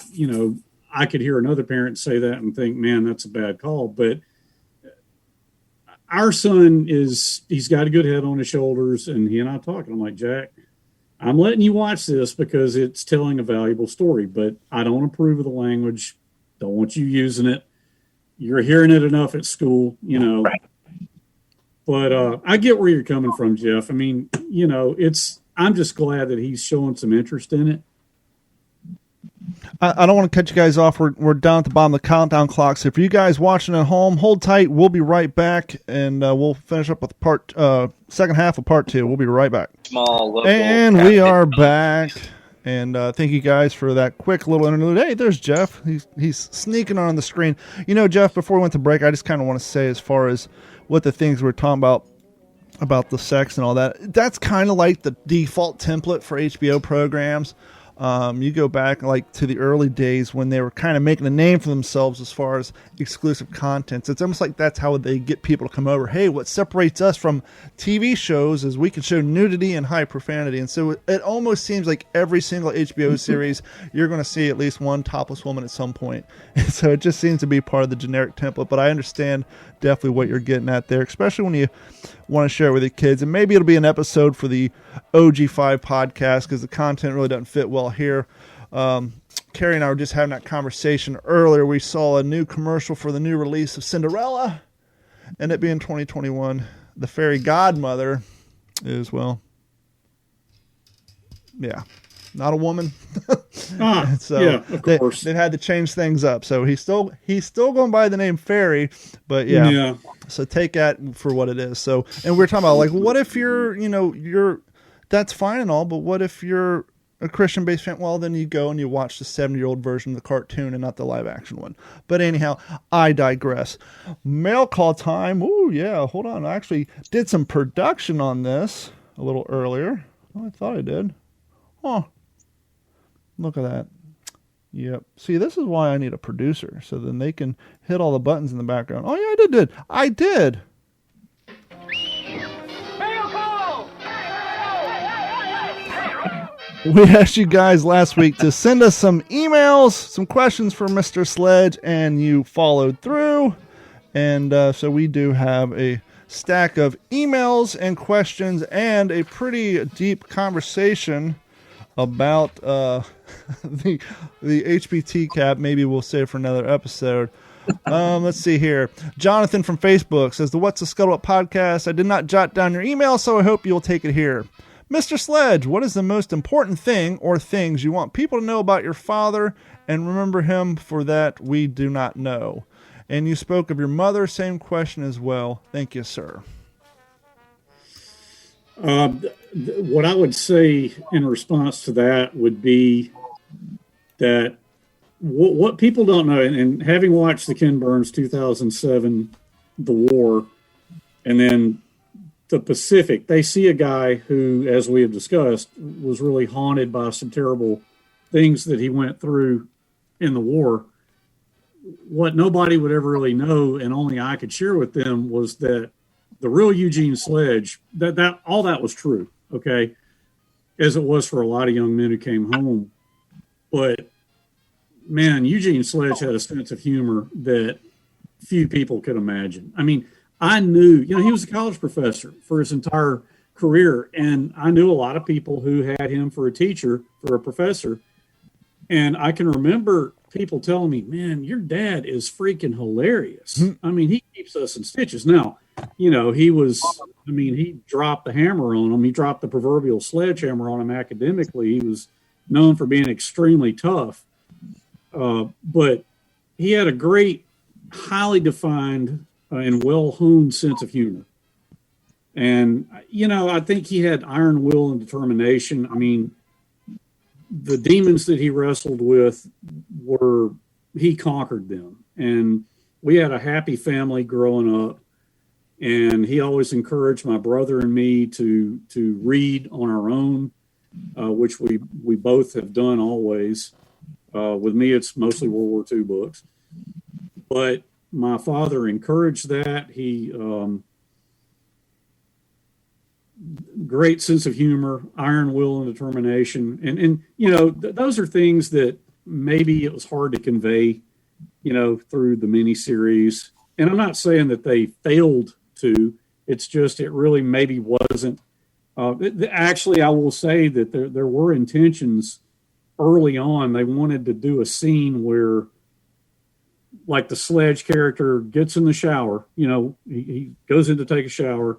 could hear another parent say that and think, man, that's a bad call. But our son he's got a good head on his shoulders, and he and I talking. I'm like, Jack, I'm letting you watch this because it's telling a valuable story, but I don't approve of the language. Don't want you using it. You're hearing it enough at school, Right. But I get where you're coming from, Jeff. I mean, I'm just glad that he's showing some interest in it. I don't want to cut you guys off. We're down at the bottom of the countdown clock. So if you guys watching at home, hold tight. We'll be right back, and we'll finish up with second half of part 2. We'll be right back. Small local. And we are back. And thank you guys for that quick little interlude. Hey, there's Jeff. He's sneaking on the screen. Jeff, before we went to break, I just kind of want to say, as far as what the things we're talking about the sex and all that, that's kind of like the default template for HBO programs. You go back to the early days when they were kind of making a name for themselves as far as exclusive content. It's almost like that's how they get people to come over. Hey, what separates us from TV shows is we can show nudity and high profanity. And so it almost seems like every single HBO series, you're going to see at least one topless woman at some point. And so it just seems to be part of the generic template. But I understand definitely what you're getting at there, especially when you want to share it with your kids. And maybe it'll be an episode for the OG5 podcast because the content really doesn't fit well here. Carrie and I were just having that conversation earlier. We saw a new commercial for the new release of Cinderella, and it being 2021. The fairy godmother is, well, yeah, not a woman. So yeah, of course. They've had to change things up. So he's still going by the name Fairy, but yeah. So take that for what it is. So, and we're talking about what if you're that's fine and all, but what if you're a Christian-based fan, well, then you go and you watch the 70-year-old version of the cartoon and not the live-action one. But anyhow, I digress. Mail call time. Ooh, yeah, hold on. I actually did some production on this a little earlier. Oh, I thought I did. Oh, look at that. Yep. See, this is why I need a producer, so then they can hit all the buttons in the background. Oh, yeah, I did. We asked you guys last week to send us some emails, some questions for Mr. Sledge, and you followed through. And so we do have a stack of emails and questions and a pretty deep conversation about the HPT cap. Maybe we'll save for another episode. Let's see here. Jonathan from Facebook says, the What's the Scuttlebutt podcast. I did not jot down your email, so I hope you'll take it here. Mr. Sledge, what is the most important thing or things you want people to know about your father and remember him for that we do not know? And you spoke of your mother, same question as well. Thank you, sir. What I would say in response to that would be that what people don't know, and having watched the Ken Burns 2007, The War, and then the Pacific, they see a guy who, as we have discussed, was really haunted by some terrible things that he went through in the war. What nobody would ever really know, and only I could share with them, was that the real Eugene Sledge, that all that was true, okay, as it was for a lot of young men who came home. But, man, Eugene Sledge had a sense of humor that few people could imagine. I mean, I knew, he was a college professor for his entire career, and I knew a lot of people who had him for a teacher, for a professor. And I can remember people telling me, man, your dad is freaking hilarious. I mean, he keeps us in stitches. Now, he dropped the hammer on him. He dropped the proverbial sledgehammer on him academically. He was known for being extremely tough. But he had a great, highly defined and well-honed sense of humor. And, I think he had iron will and determination. I mean, the demons that he wrestled with he conquered them. And we had a happy family growing up. And he always encouraged my brother and me to read on our own, which we both have done always. With me, it's mostly World War II books. But my father encouraged that. He great sense of humor, iron will and determination. And those are things that maybe it was hard to convey, through the miniseries. And I'm not saying that they failed to. It's just it really maybe wasn't. Actually, I will say that there were intentions early on. They wanted to do a scene where, like, the Sledge character gets in the shower, he goes in to take a shower.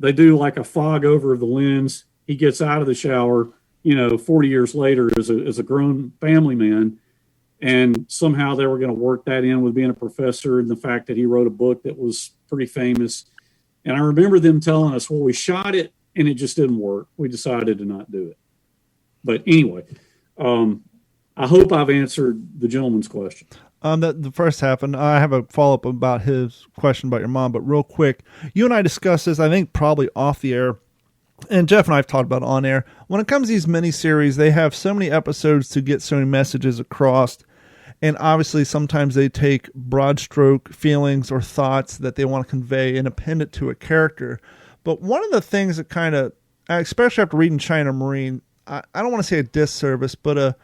They do like a fog over the lens. He gets out of the shower, 40 years later as a grown family man. And somehow they were going to work that in with being a professor and the fact that he wrote a book that was pretty famous. And I remember them telling us, well, we shot it and it just didn't work. We decided to not do it. But anyway, I hope I've answered the gentleman's question. The first half, and I have a follow-up about his question about your mom, but real quick, you and I discussed this, I think probably off the air, and Jeff and I have talked about it on air. When it comes to these miniseries, they have so many episodes to get so many messages across, and obviously sometimes they take broad stroke feelings or thoughts that they want to convey and append it to a character. But one of the things that kind of, especially after reading China Marine, I don't want to say a disservice, but a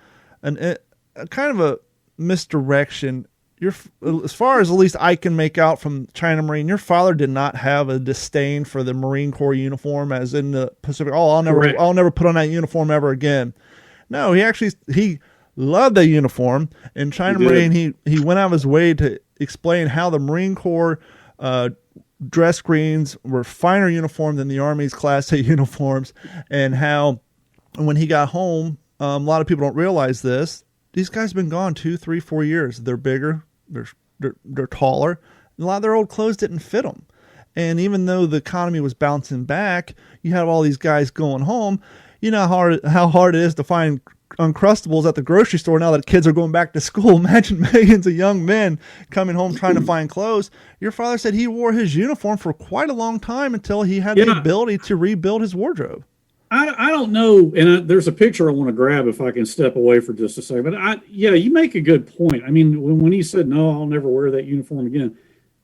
kind of a misdirection. As far as at least I can make out from China Marine, your father did not have a disdain for the Marine Corps uniform, as in the Pacific. Oh, I'll never put on that uniform ever again. No, he loved the uniform. In China Marine, he went out of his way to explain how the Marine Corps dress greens were finer uniform than the Army's Class A uniforms, and how when he got home, a lot of people don't realize this. These guys have been gone 2, 3, 4 years. They're bigger. They're taller. A lot of their old clothes didn't fit them. And even though the economy was bouncing back, you have all these guys going home. you know how hard it is to find Uncrustables at the grocery store now that kids are going back to school. Imagine millions of young men coming home trying to find clothes. Your father said he wore his uniform for quite a long time until he had the ability to rebuild his wardrobe. I don't know, and there's a picture I want to grab if I can step away for just a second. But you make a good point. I mean, when he said, "No, I'll never wear that uniform again,"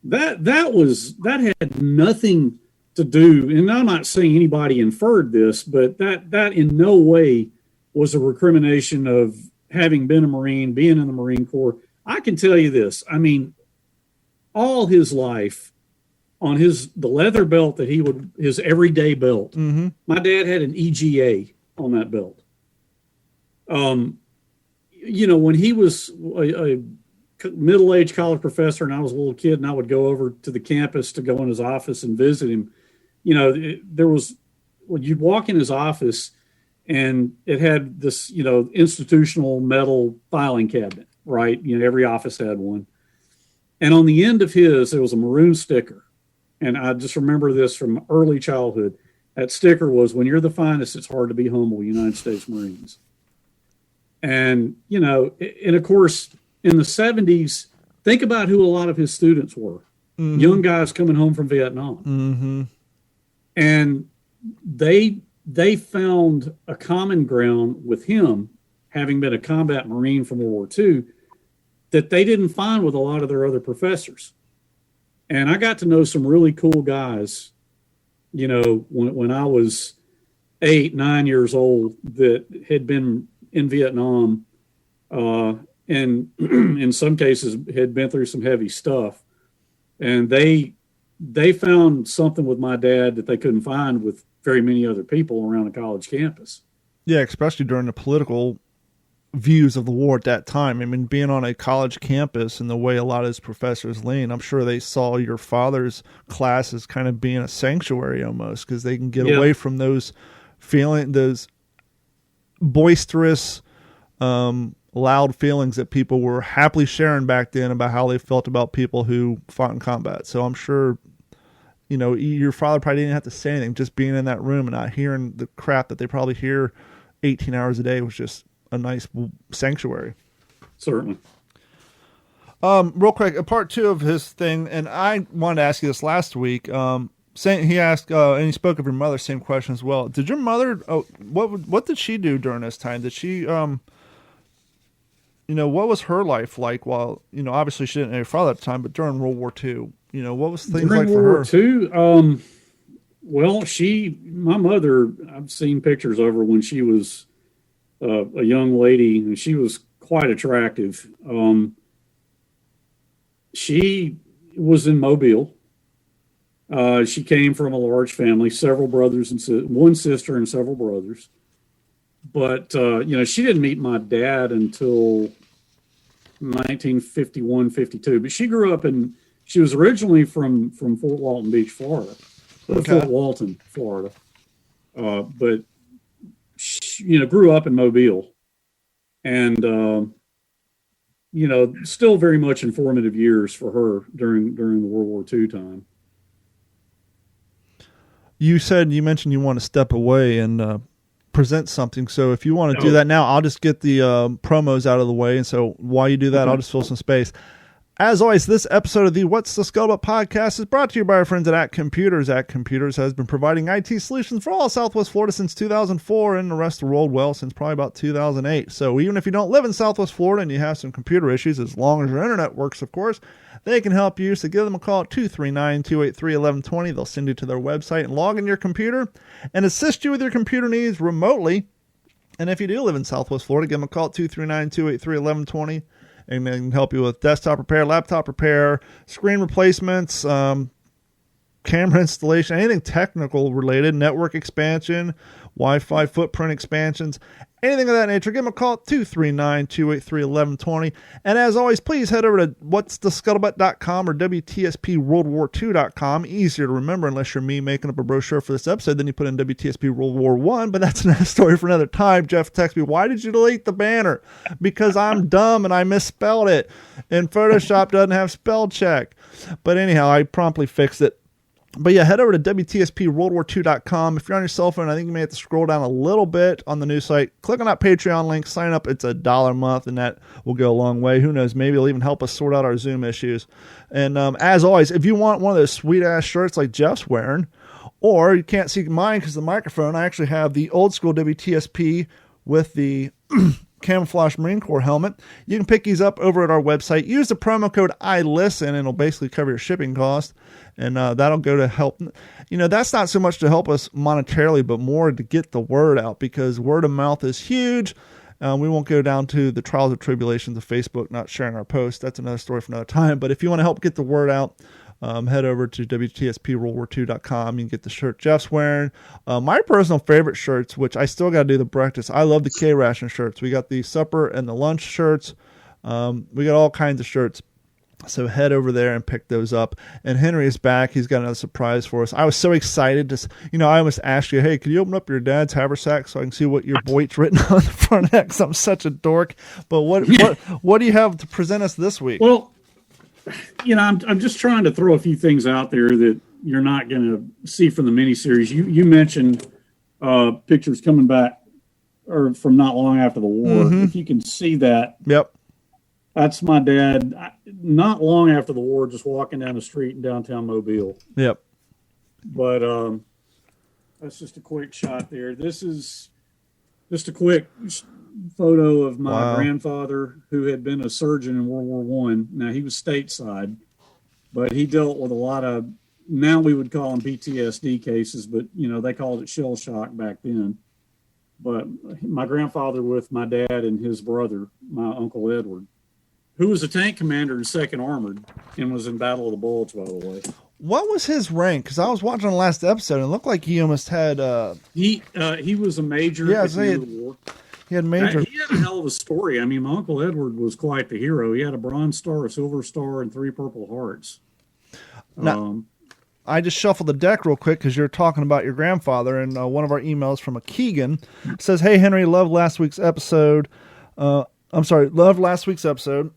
that had nothing to do. And I'm not saying anybody inferred this, but that in no way was a recrimination of having been a Marine, being in the Marine Corps. I can tell you this. I mean, all his life on the leather belt that his everyday belt, my dad had an EGA on that belt. You know, when he was a middle-aged college professor and I was a little kid and I would go over to the campus to go in his office and visit him, you know, you'd walk in his office and it had this, you know, institutional metal filing cabinet, right? You know, every office had one. And on the end of his, there was a maroon sticker. And I just remember this from early childhood. That sticker was, "When you're the finest, it's hard to be humble, United States Marines." And, you know, and of course, in the 70s, think about who a lot of his students were. Young guys coming home from Vietnam. And they found a common ground with him, having been a combat Marine from World War II, that they didn't find with a lot of their other professors. And I got to know some really cool guys, you know, when I was 8, 9 years old that had been in Vietnam, and in some cases had been through some heavy stuff. And they found something with my dad that they couldn't find with very many other people around a college campus. Yeah, especially during the political views of the war at that time. I mean, being on a college campus and the way a lot of his professors lean, I'm sure they saw your father's class as kind of being a sanctuary almost, because they can get away from those boisterous, loud feelings that people were happily sharing back then about how they felt about people who fought in combat. So I'm sure, you know, your father probably didn't have to say anything. Just being in that room and not hearing the crap that they probably hear 18 hours a day was just a nice sanctuary. Certainly. Real quick, a part 2 of his thing, and I wanted to ask you this last week. He asked, and he spoke of your mother, same question as well. Did your mother, what did she do during this time? Did she, you know, what was her life like while, you know, obviously she didn't know your father at the time, but during World War II, you know, what was things during like for World her? War II, well, my mother, I've seen pictures of her when she was a young lady, and she was quite attractive. She was in Mobile. She came from a large family, several brothers and one sister and several brothers. But, you know, she didn't meet my dad until 1951, 52. But she grew up she was originally from Fort Walton Beach, Florida. Fort Walton, Florida. But she, you know, grew up in Mobile. And, you know, still very much informative years for her during the World War II time. You mentioned you want to step away and present something. So if you want to do that now, I'll just get the promos out of the way. And so while you do that, I'll just fill some space. As always, this episode of the What's the Scuttlebutt podcast is brought to you by our friends at Computers. Computers has been providing IT solutions for all of Southwest Florida since 2004 and the rest of the world, well, since probably about 2008. So even if you don't live in Southwest Florida and you have some computer issues, as long as your internet works, of course, they can help you. So give them a call at 239-283-1120. They'll send you to their website and log in your computer and assist you with your computer needs remotely. And if you do live in Southwest Florida, give them a call at 239-283-1120. And they can help you with desktop repair, laptop repair, screen replacements, camera installation, anything technical related, network expansion, Wi-Fi footprint expansions, anything of that nature. Give them a call at 239-283-1120. And as always, please head over to what'sthescuttlebutt.com or WTSPWorldWar2.com. Easier to remember unless you're me making up a brochure for this episode. Then you put in WTSP World War I, but that's another story for another time. Jeff texted me, why did you delete the banner? Because I'm dumb and I misspelled it. And Photoshop doesn't have spell check. But anyhow, I promptly fixed it. But yeah, head over to WTSPWorldWar2.com. If you're on your cell phone, I think you may have to scroll down a little bit on the new site. Click on that Patreon link, sign up. It's $1 a month, and that will go a long way. Who knows? Maybe it'll even help us sort out our Zoom issues. And as always, if you want one of those sweet-ass shirts like Jeff's wearing, or you can't see mine because of the microphone, I actually have the old school WTSP with the camouflage Marine Corps helmet. You can pick these up over at our website. Use the promo code ILISTEN, and it'll basically cover your shipping cost. And that'll go to help. That's not so much to help us monetarily, but more to get the word out, because word of mouth is huge. We won't go down to the trials and tribulations of Facebook not sharing our posts. That's another story for another time. But if you want to help get the word out, head over to WTSPWorldWar2.com. You can get the shirt Jeff's wearing. My personal favorite shirts, which I still got to do the breakfast. I love the K-Ration shirts. We got the supper and the lunch shirts. We got all kinds of shirts. So head over there and pick those up. And Henry is back. He's got another surprise for us. I was so excited to, I almost asked you, hey, can you open up your dad's haversack so I can see what your Boyd's written on the front of that? Because I'm such a dork. But what do you have to present us this week? Well, I'm just trying to throw a few things out there that you're not going to see from the miniseries. You mentioned pictures coming back or from not long after the war. Mm-hmm. If you can see that. Yep. That's my dad, not long after the war, just walking down the street in downtown Mobile. Yep. But that's just a quick shot there. This is just a quick photo of my grandfather, who had been a surgeon in World War I. Now, he was stateside, but he dealt with a lot of, now we would call them PTSD cases, but, they called it shell shock back then. But my grandfather with my dad and his brother, my Uncle Edward, who was a tank commander in 2nd Armored and was in Battle of the Bulge, by the way. What was his rank? Because I was watching the last episode, and it looked like he almost had... He was a major at the end of the war. He had major... He had a hell of a story. I mean, my Uncle Edward was quite the hero. He had a Bronze Star, a Silver Star, and 3 Purple Hearts. Now, I just shuffled the deck real quick because you're talking about your grandfather, and one of our emails from a Keegan says, hey, Henry, love last week's episode. Love last week's episode.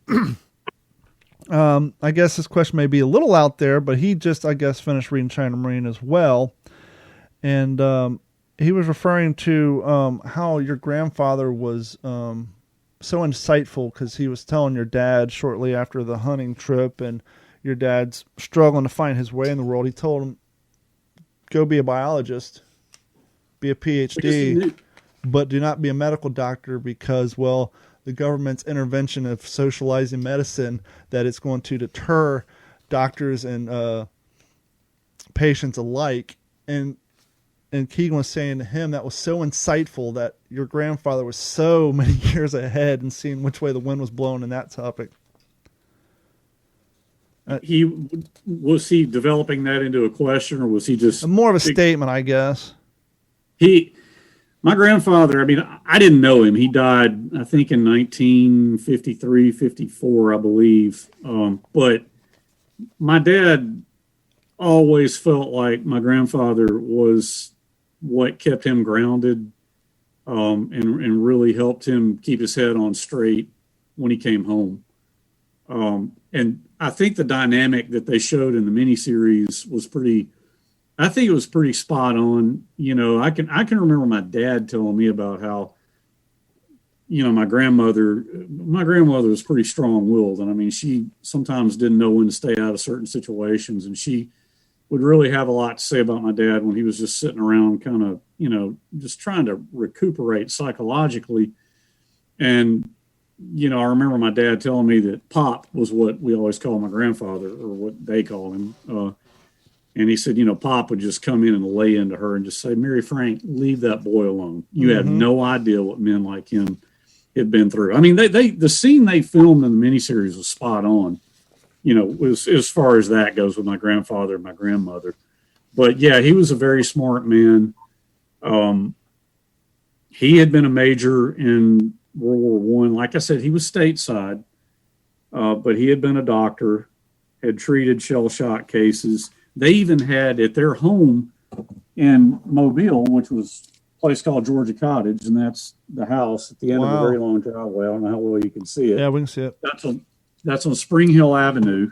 I guess this question may be a little out there, but he just, I guess, finished reading China Marine as well. And he was referring to how your grandfather was so insightful, because he was telling your dad shortly after the hunting trip, and your dad's struggling to find his way in the world. He told him, go be a biologist, be a PhD, but do not be a medical doctor, because, the government's intervention of socializing medicine, that it's going to deter doctors and patients alike. And Keegan was saying to him that was so insightful, that your grandfather was so many years ahead and seeing which way the wind was blowing in that topic. Was he developing that into a question, or was he just more of a statement, I guess? My grandfather, I mean, I didn't know him. He died, I think, in 1953, 54, I believe. But my dad always felt like my grandfather was what kept him grounded, and really helped him keep his head on straight when he came home. And I think the dynamic that they showed in the miniseries was pretty spot on. I can remember my dad telling me about how, my grandmother was pretty strong-willed. And I mean, she sometimes didn't know when to stay out of certain situations. And she would really have a lot to say about my dad when he was just sitting around kind of, just trying to recuperate psychologically. And, I remember my dad telling me that Pop was what we always call my grandfather, or what they call him. And he said, Pop would just come in and lay into her and just say, Mary Frank, leave that boy alone. You have no idea what men like him had been through. I mean, the scene they filmed in the miniseries was spot on, was, as far as that goes, with my grandfather and my grandmother. But yeah, he was a very smart man. He had been a major in World War I. Like I said, he was stateside, but he had been a doctor, had treated shell shock cases. They even had at their home in Mobile, which was a place called Georgia Cottage, and that's the house at the end of a very long driveway. I don't know how well you can see it. Yeah, we can see it. That's on Spring Hill Avenue.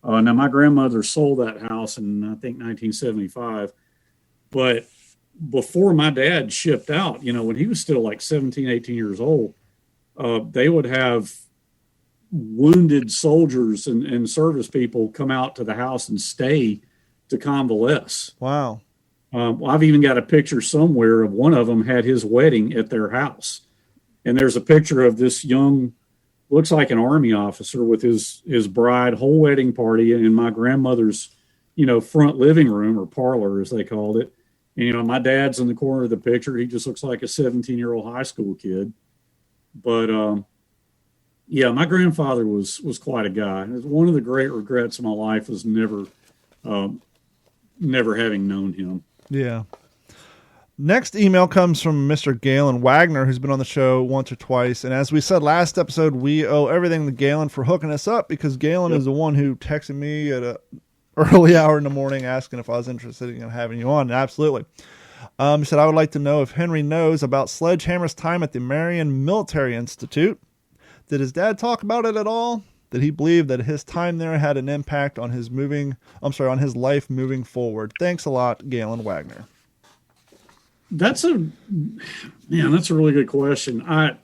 Now, my grandmother sold that house in, I think, 1975. But before my dad shipped out, when he was still like 17, 18 years old, they would have wounded soldiers and service people come out to the house and stay to convalesce. Wow. I've even got a picture somewhere of one of them had his wedding at their house. And there's a picture of this young, looks like an Army officer with his bride, whole wedding party in my grandmother's, front living room, or parlor as they called it. And, my dad's in the corner of the picture. He just looks like a 17-year-old high school kid. But, yeah, my grandfather was quite a guy. One of the great regrets of my life was never having known him. Yeah. Next email comes from Mr. Galen Wagner, who's been on the show once or twice. And as we said last episode, we owe everything to Galen for hooking us up, because Galen is the one who texted me at an early hour in the morning asking if I was interested in having you on. Absolutely. He said, I would like to know if Henry knows about Sledgehammer's time at the Marion Military Institute. Did his dad talk about it at all? Did he believe that his time there had an impact on his life moving forward? Thanks a lot, Galen Wagner. That's a really good question. I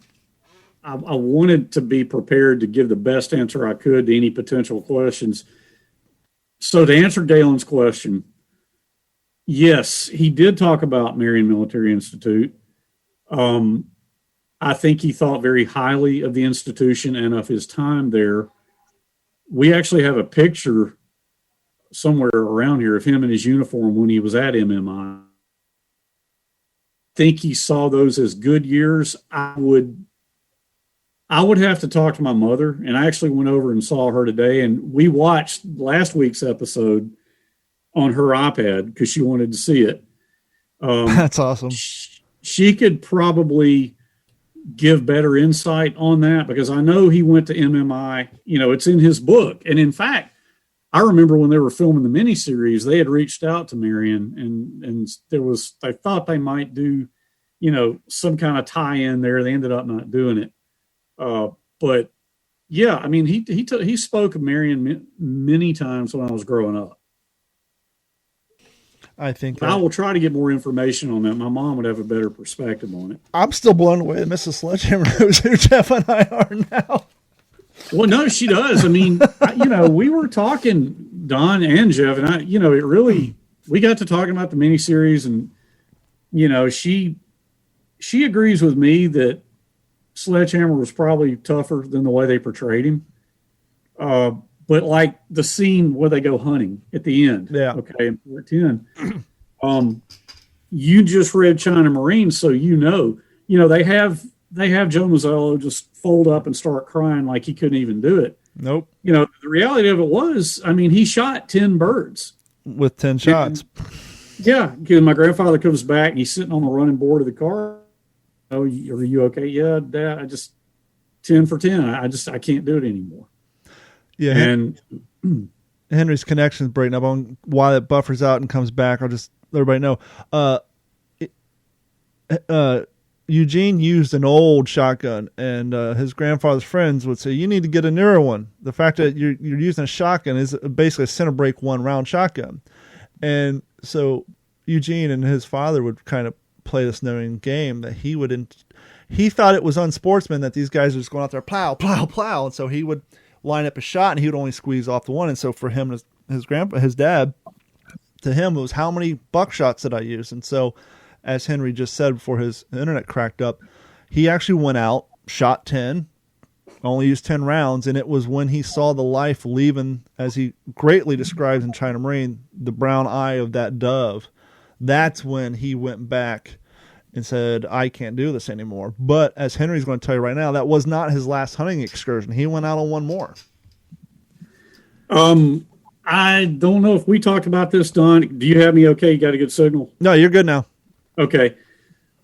wanted to be prepared to give the best answer I could to any potential questions. So to answer Galen's question, yes, he did talk about Marion Military Institute. I think he thought very highly of the institution and of his time there. We actually have a picture somewhere around here of him in his uniform when he was at MMI. I think he saw those as good years. I would have to talk to my mother, and I actually went over and saw her today, and we watched last week's episode on her iPad because she wanted to see it. That's awesome. She could probably give better insight on that, because I know he went to MMI. It's in his book. And in fact, I remember when they were filming the miniseries, they had reached out to Marion, and they thought they might do, some kind of tie-in there. They ended up not doing it. But yeah, I mean, he spoke of Marion many times when I was growing up. I think I will try to get more information on that. My mom would have a better perspective on it. I'm still blown away that Mrs. Sledgehammer knows who Jeff and I are now. Well, no, she does. I mean, we were talking, Don and Jeff, and we got to talking about the miniseries, and, she agrees with me that Sledgehammer was probably tougher than the way they portrayed him. But like the scene where they go hunting at the end, yeah. Okay, in part 10, you just read China Marine, so they have Joe Mazzello just fold up and start crying like he couldn't even do it. Nope. The reality of it was, I mean, he shot 10 birds with 10 shots. Yeah, because my grandfather comes back and he's sitting on the running board of the car. Oh, are you okay? Yeah, Dad. I just 10 for 10. I can't do it anymore. Yeah, and Henry's connection is breaking up. On why it buffers out and comes back, I'll just let everybody know. Eugene used an old shotgun, and his grandfather's friends would say, "You need to get a newer one." The fact that you're using a shotgun is basically a center break 1-round shotgun, and so Eugene and his father would kind of play this knowing game that he thought it was unsportsman that these guys are just going out there plow, plow, plow, and so he would line up a shot, and he would only squeeze off the one. And so for him, his dad, to him, it was, how many buckshots did I use? And so, as Henry just said before his internet cracked up, he actually went out, shot 10, only used 10 rounds, and it was when he saw the life leaving, as he greatly describes in China Marine, the brown eye of that dove. That's when he went back and said, I can't do this anymore. But as Henry's going to tell you right now, that was not his last hunting excursion. He went out on one more. I don't know if we talked about this, Don. Do you have me okay? You got a good signal? No, you're good now. Okay.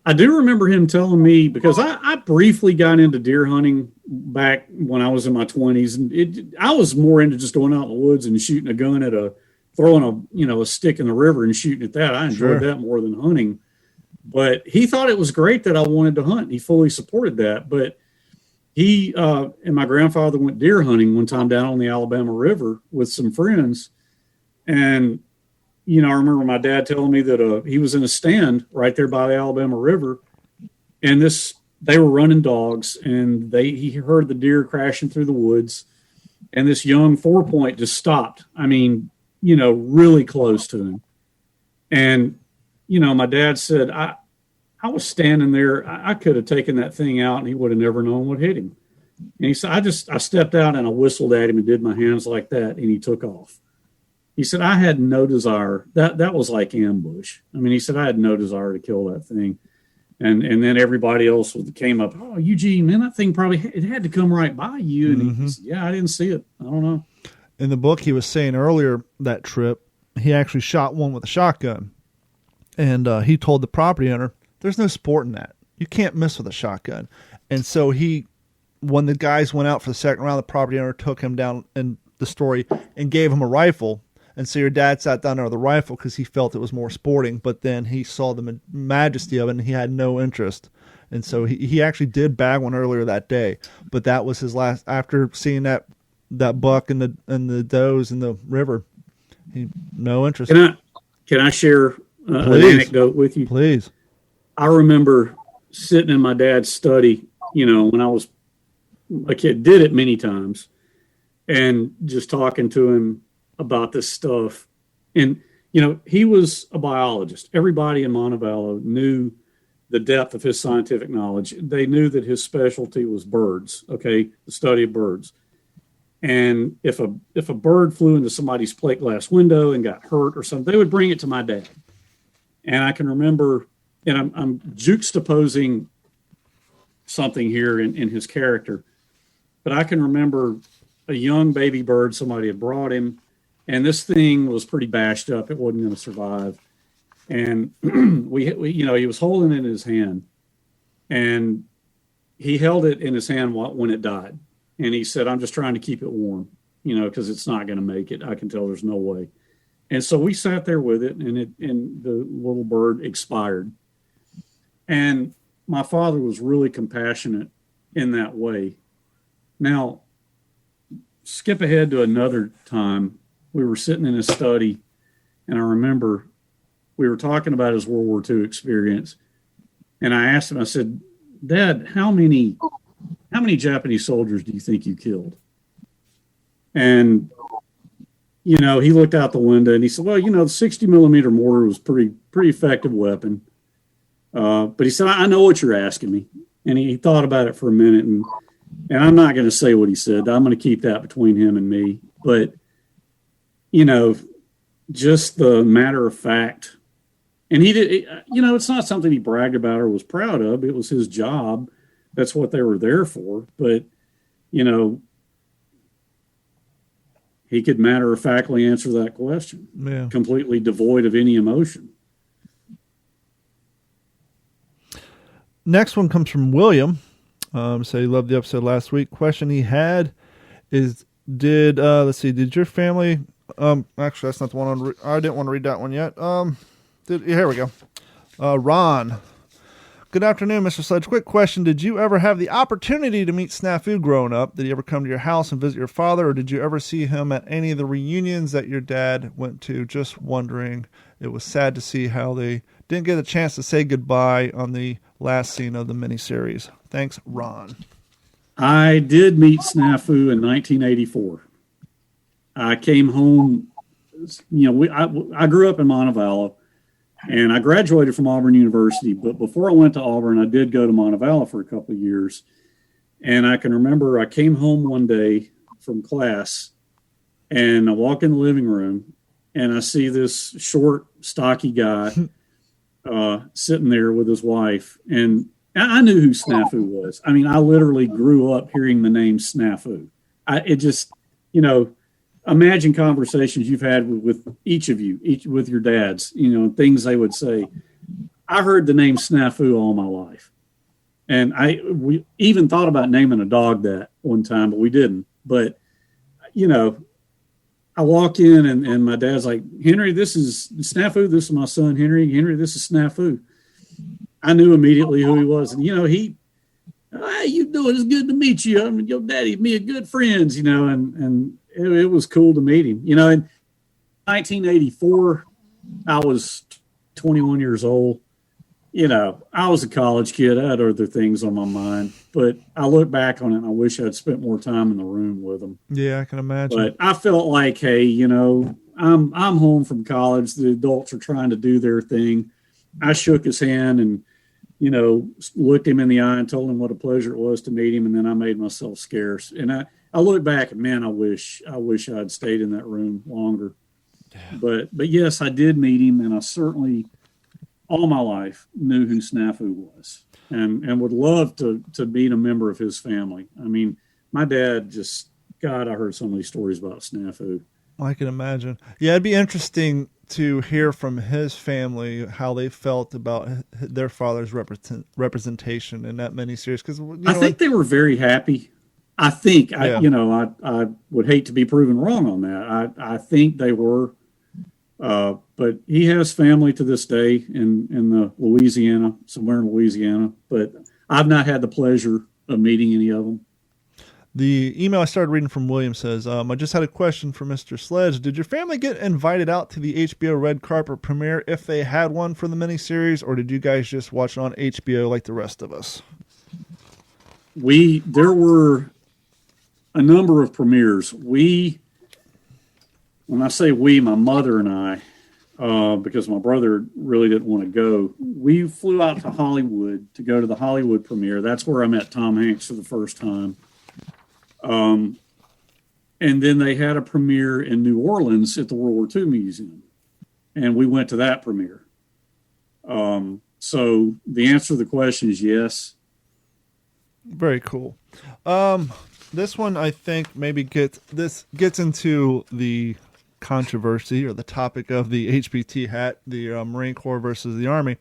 I do remember him telling me, because I briefly got into deer hunting back when I was in my 20s. And I was more into just going out in the woods and shooting a gun at throwing a stick in the river and shooting at that. I enjoyed that more than hunting. But he thought it was great that I wanted to hunt. He fully supported that. But he and my grandfather went deer hunting one time down on the Alabama River with some friends. And, you know, I remember my dad telling me that he was in a stand right there by the Alabama River, and they were running dogs, and he heard the deer crashing through the woods, and this young 4-point just stopped. I mean, you know, really close to him. And, you know, my dad said, I was standing there. I could have taken that thing out and he would have never known what hit him. And he said, I stepped out and I whistled at him and did my hands like that, and he took off. He said, I had no desire. That was like ambush. I mean, he said, I had no desire to kill that thing. And then everybody else came up, oh, Eugene, man, that thing it had to come right by you. And he said, yeah, I didn't see it. I don't know. In the book, he was saying earlier that trip, he actually shot one with a shotgun. And he told the property owner, there's no sport in that. You can't miss with a shotgun. And so when the guys went out for the second round, the property owner took him down in the story and gave him a rifle. And so your dad sat down there with a rifle because he felt it was more sporting. But then he saw the majesty of it and he had no interest. And so he actually did bag one earlier that day. But that was his last, after seeing that buck and the does in the river, no interest. Can I share an anecdote with you? Please. I remember sitting in my dad's study, you know, when I was a kid, did it many times, and just talking to him about this stuff. And, you know, he was a biologist. Everybody in Montevallo knew the depth of his scientific knowledge. They knew that his specialty was birds, okay, the study of birds. And if a bird flew into somebody's plate glass window and got hurt or something, they would bring it to my dad. And I can remember, and I'm juxtaposing something here in his character, but I can remember a young baby bird somebody had brought him, and this thing was pretty bashed up. It wasn't going to survive. And we, you know, he was holding it in his hand, and he held it in his hand when it died. And he said, I'm just trying to keep it warm, you know, because it's not going to make it. I can tell there's no way. And so we sat there with it, and the little bird expired. And my father was really compassionate in that way. Now, skip ahead to another time. We were sitting in his study, and I remember we were talking about his World War II experience. And I asked him, I said, Dad, how many Japanese soldiers do you think you killed? And, you know, he looked out the window and he said, well, you know, the 60 millimeter mortar was pretty effective weapon. But he said, I know what you're asking me. And he thought about it for a minute, and I'm not going to say what he said. I'm going to keep that between him and me. But, you know, just the matter of fact, and he did, you know, it's not something he bragged about or was proud of. It was his job. That's what they were there for. But, you know, he could matter-of-factly answer that question, completely devoid of any emotion. Next one comes from William. So he loved the episode last week. Question he had is, did your family, actually that's not the one I didn't want to read that one yet. Here we go. Ron. Good afternoon, Mr. Sledge. Quick question. Did you ever have the opportunity to meet Snafu growing up? Did he ever come to your house and visit your father, or did you ever see him at any of the reunions that your dad went to? Just wondering. It was sad to see how they didn't get a chance to say goodbye on the last scene of the miniseries. Thanks, Ron. I did meet Snafu in 1984. I came home, you know, I grew up in Montevallo. And I graduated from Auburn University, but before I went to Auburn, I did go to Montevallo for a couple of years. And I can remember I came home one day from class, and I walk in the living room, and I see this short, stocky guy sitting there with his wife. And I knew who Snafu was. I mean, I literally grew up hearing the name Snafu. It just, you know, imagine conversations you've had with each of you, with your dads, you know, things they would say. I heard the name Snafu all my life. And we even thought about naming a dog that one time, but we didn't. But, you know, I walk in and my dad's like, Henry, this is Snafu. This is my son, Henry. Henry, this is Snafu. I knew immediately who he was. And, you know, he Hey, you doing? It's good to meet you. I mean, your daddy and me are good friends, and it was cool to meet him. In 1984, I was 21 years old. I was a college kid. I had other things on my mind, but I look back on it and I wish I'd spent more time in the room with them. Yeah, I can imagine. But I felt like, hey, I'm home from college. The adults are trying to do their thing. I shook his hand and, looked him in the eye and told him what a pleasure it was to meet him. And then I made myself scarce. And I look back and, man, I wish I'd stayed in that room longer. Yeah. But yes, I did meet him, and I certainly all my life knew who Snafu was, and would love to meet a member of his family. I mean, my dad God, I heard so many stories about Snafu. I can imagine. Yeah, it'd be interesting to hear from his family how they felt about their father's representation in that miniseries. Because I think they were very happy. I think, yeah. I would hate to be proven wrong on that. I think they were. But he has family to this day in the Louisiana, somewhere in Louisiana. But I've not had the pleasure of meeting any of them. The email I started reading from William says, I just had a question for Mr. Sledge. Did your family get invited out to the HBO red carpet premiere if they had one for the miniseries, or did you guys just watch it on HBO like the rest of us? There were a number of premieres. When I say we, my mother and I, because my brother really didn't want to go, we flew out to Hollywood to go to the Hollywood premiere. That's where I met Tom Hanks for the first time. And then they had a premiere in New Orleans at the World War II Museum, and we went to that premiere. So the answer to the question is yes. Very cool. This one, I think, maybe gets into the controversy or the topic of the HBT hat, the Marine Corps versus the Army.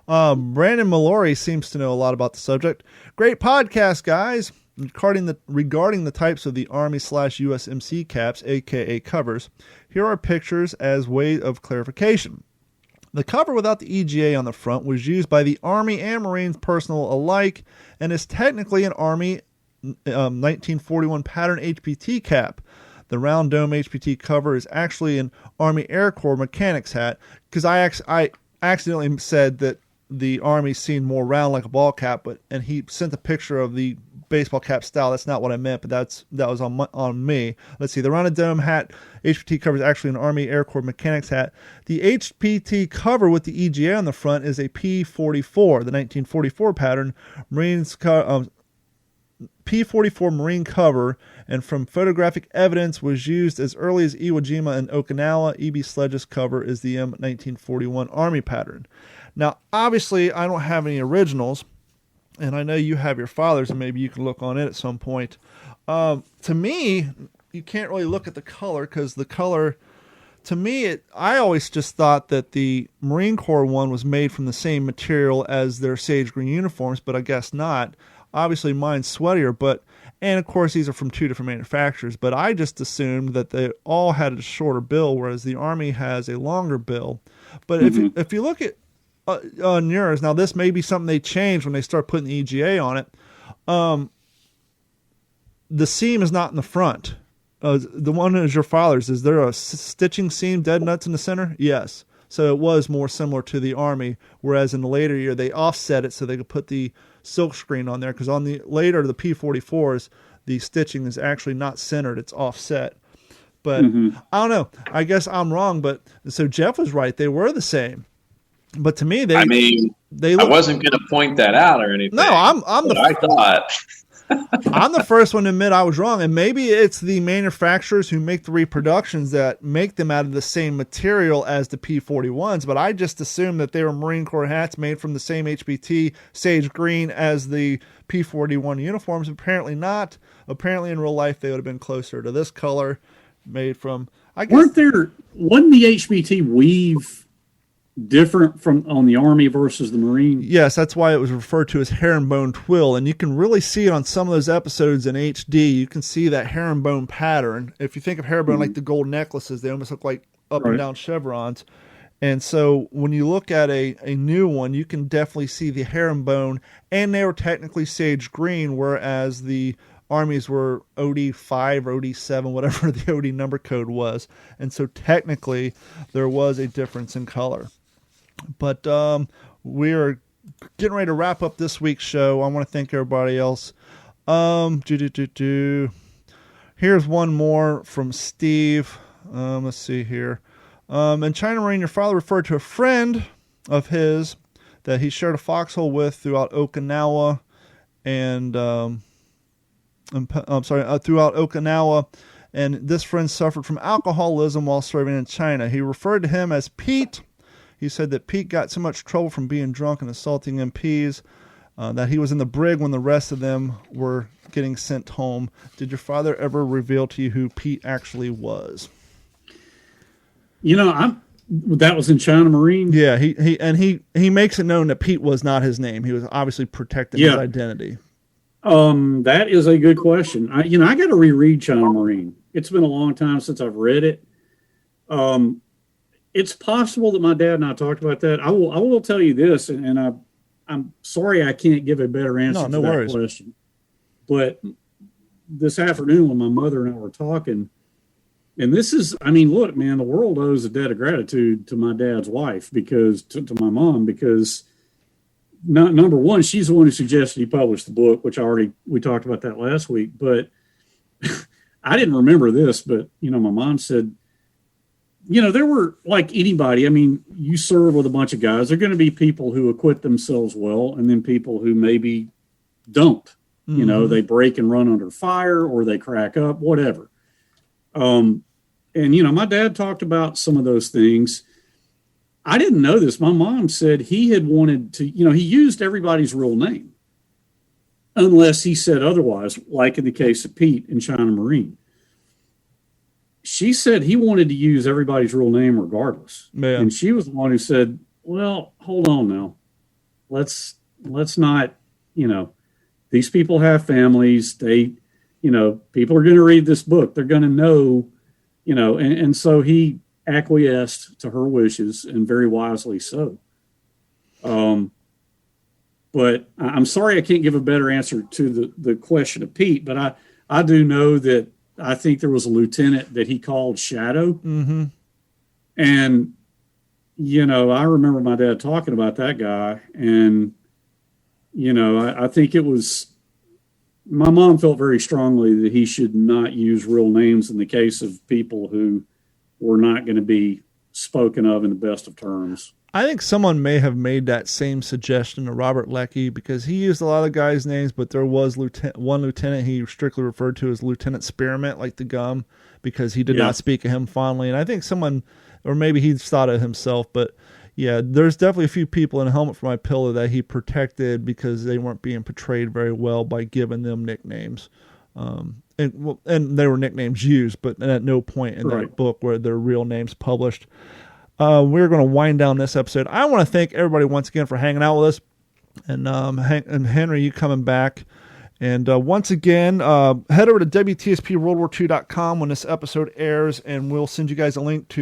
Brandon Mallory seems to know a lot about the subject. Great podcast, guys. Regarding the types of the Army/USMC caps, aka covers, here are pictures as way of clarification. The cover without the EGA on the front was used by the Army and Marines personnel alike and is technically an Army 1941 pattern HPT cap. The round dome HPT cover is actually an Army Air Corps mechanic's hat, because I accidentally said that the Army seemed more round like a ball cap, and he sent a picture of the baseball cap style. That's not what I meant, but that was on me. Let's see. The rounded dome hat HPT cover is actually an Army Air Corps mechanic's hat. The HPT cover with the EGA on the front is a P-44, the 1944 pattern P-44 Marine cover, and from photographic evidence was used as early as Iwo Jima and Okinawa. E.B. Sledge's cover is the M1941 Army pattern. Now, obviously, I don't have any originals, and I know you have your father's, and maybe you can look on it at some point. To me, you can't really look at the color, because the color, to me, I always just thought that the Marine Corps one was made from the same material as their sage green uniforms, but I guess not. Obviously, mine's sweatier, and of course, these are from two different manufacturers, but I just assumed that they all had a shorter bill, whereas the Army has a longer bill. But if you look at on yours, now this may be something they change when they start putting the EGA on it. The seam is not in the front. The one is your father's. Is there a stitching seam, dead nuts in the center? Yes. So it was more similar to the Army, whereas in the later year they offset it so they could put the silk screen on there, because on the P-44s, the stitching is actually not centered, it's offset. But I don't know. I guess I'm wrong, but so Jeff was right. They were the same. But to me, I wasn't going to point that out or anything. No, I'm the first one to admit I was wrong, and maybe it's the manufacturers who make the reproductions that make them out of the same material as the P-41s, but I just assumed that they were Marine Corps hats made from the same HBT sage green as the P-41 uniforms. Apparently not. Apparently in real life they would have been closer to this color, made from, I guess. Wasn't the HBT weave different from on the Army versus the Marine? Yes, that's why it was referred to as herringbone twill, and you can really see it on some of those episodes in HD. You can see that herringbone pattern. If you think of herringbone like the gold necklaces, they almost look like up and down chevrons. And so when you look at a new one, you can definitely see the herringbone, and they were technically sage green, whereas the Armies were OD5 or OD7, whatever the OD number code was. And so technically there was a difference in color. But we are getting ready to wrap up this week's show. I want to thank everybody else. Here's one more from Steve. Let's see here. In China Marine, your father referred to a friend of his that he shared a foxhole with throughout Okinawa throughout Okinawa, and this friend suffered from alcoholism while serving in China. He referred to him as Pete. He said that Pete got so much trouble from being drunk and assaulting MPs that he was in the brig when the rest of them were getting sent home. Did your father ever reveal to you who Pete actually was? That was in China Marine. Yeah, he makes it known that Pete was not his name. He was obviously protecting his identity. That is a good question. I got to reread China Marine. It's been a long time since I've read it. It's possible that my dad and I talked about that. I will tell you this, and I'm sorry I can't give a better answer to that question. But this afternoon when my mother and I were talking, and this is, look, man, the world owes a debt of gratitude to my dad's wife to my mom, because number one, she's the one who suggested he publish the book, which we talked about that last week. But I didn't remember this, but, my mom said, there were, like anybody, you serve with a bunch of guys. There are going to be people who acquit themselves well, and then people who maybe don't. Mm-hmm. They break and run under fire, or they crack up, whatever. And my dad talked about some of those things. I didn't know this. My mom said he had wanted to, he used everybody's real name unless he said otherwise, like in the case of Pete in China Marine. She said he wanted to use everybody's real name regardless. Man. And she was the one who said, well, hold on now. Let's not, these people have families. People are going to read this book. They're going to know, and so he acquiesced to her wishes, and very wisely so. But I'm sorry I can't give a better answer to the question of Pete, but I do know that I think there was a lieutenant that he called Shadow. Mm-hmm. And, I remember my dad talking about that guy, and, I think it was, my mom felt very strongly that he should not use real names in the case of people who were not going to be spoken of in the best of terms. I think someone may have made that same suggestion to Robert Leckie, because he used a lot of guys' names, but there was one lieutenant he strictly referred to as Lieutenant Spearmint, like the gum, because he did not speak of him fondly. And I think someone, or maybe he thought of himself, but yeah, there's definitely a few people in A Helmet for My Pillow that he protected because they weren't being portrayed very well by giving them nicknames. And they were nicknames used, but at no point in that book were their real names published. We're going to wind down this episode. I want to thank everybody once again for hanging out with us. And Henry, you coming back. And once again, head over to WTSPWorldWar2.com when this episode airs, and we'll send you guys a link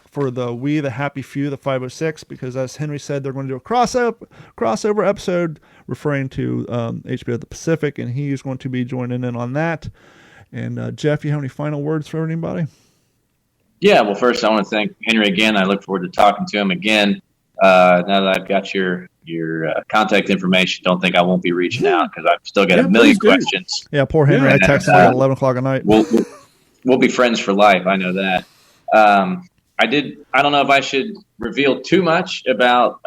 for the Happy Few, the 506, because as Henry said, they're going to do a crossover episode referring to HBO The Pacific, and he's going to be joining in on that. And Jeff, you have any final words for anybody? Yeah, well, first I want to thank Henry again. I look forward to talking to him again. Now that I've got your contact information, don't think I won't be reaching out, because I've still got a million questions. Yeah, poor Henry. I texted him at 11 o'clock at night. We'll be friends for life. I know that. I don't know if I should reveal too much about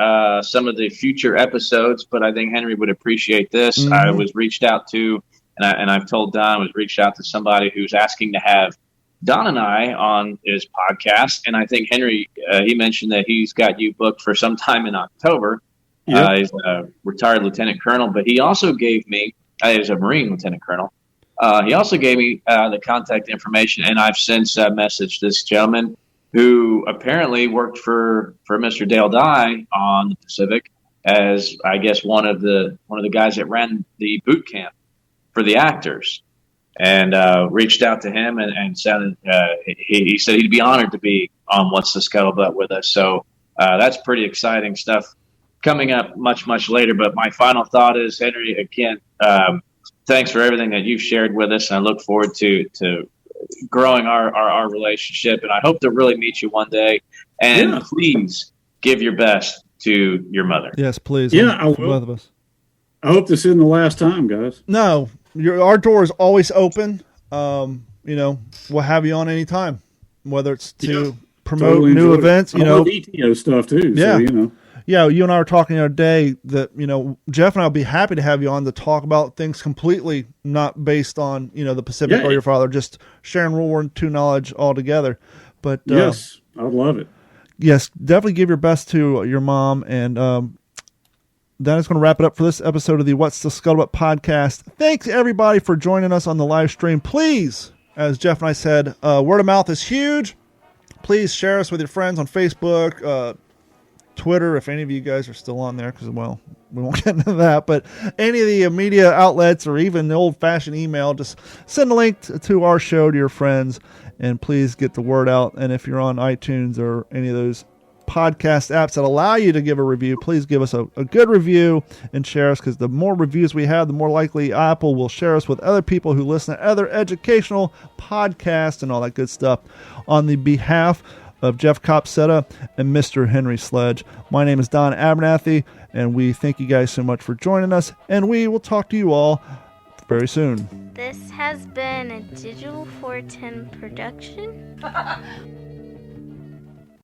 some of the future episodes, but I think Henry would appreciate this. Mm-hmm. I was reached out to, and I've told Don, I was reached out to somebody who's asking to have Don and I on his podcast, and I think Henry, he mentioned that he's got you booked for some time in October. Yep. He's a retired lieutenant colonel, but he also gave me, he's a Marine lieutenant colonel. He also gave me the contact information, and I've since messaged this gentleman who apparently worked for Mr. Dale Dye on the Pacific as, I guess, one of the guys that ran the boot camp for the actors. And reached out to him and sounded. He said he'd be honored to be on What's the Scuttlebutt with us. So that's pretty exciting stuff coming up much, much later. But my final thought is, Henry, again, thanks for everything that you've shared with us. And I look forward to growing our relationship. And I hope to really meet you one day. And please give your best to your mother. Yes, please. Yeah, I will. Both of us. I hope this isn't the last time, guys. No, our door is always open. We'll have you on anytime, whether it's to promote Totally new enjoyed it. events. I love ETO stuff too. Yeah. So, Yeah, you and I were talking the other day that, Jeff and I would be happy to have you on to talk about things completely not based on, the Pacific or your father, just sharing World War II knowledge altogether. But yes, I'd love it. Yes, definitely give your best to your mom. And that is going to wrap it up for this episode of the What's the Scuttlebutt podcast. Thanks, everybody, for joining us on the live stream. Please, as Jeff and I said, word of mouth is huge. Please share us with your friends on Facebook, Twitter, if any of you guys are still on there, because, well, we won't get into that. But any of the media outlets or even the old-fashioned email, just send a link to our show to your friends, and please get the word out. And if you're on iTunes or any of those podcast apps that allow you to give a review, please give us a good review and share us, because the more reviews we have, the more likely Apple will share us with other people who listen to other educational podcasts and all that good stuff. On the behalf of Jeff Copsetta and Mr. Henry Sledge, my name is Don Abernathy, and we thank you guys so much for joining us, and we will talk to you all very soon. This has been a Digital 410 production.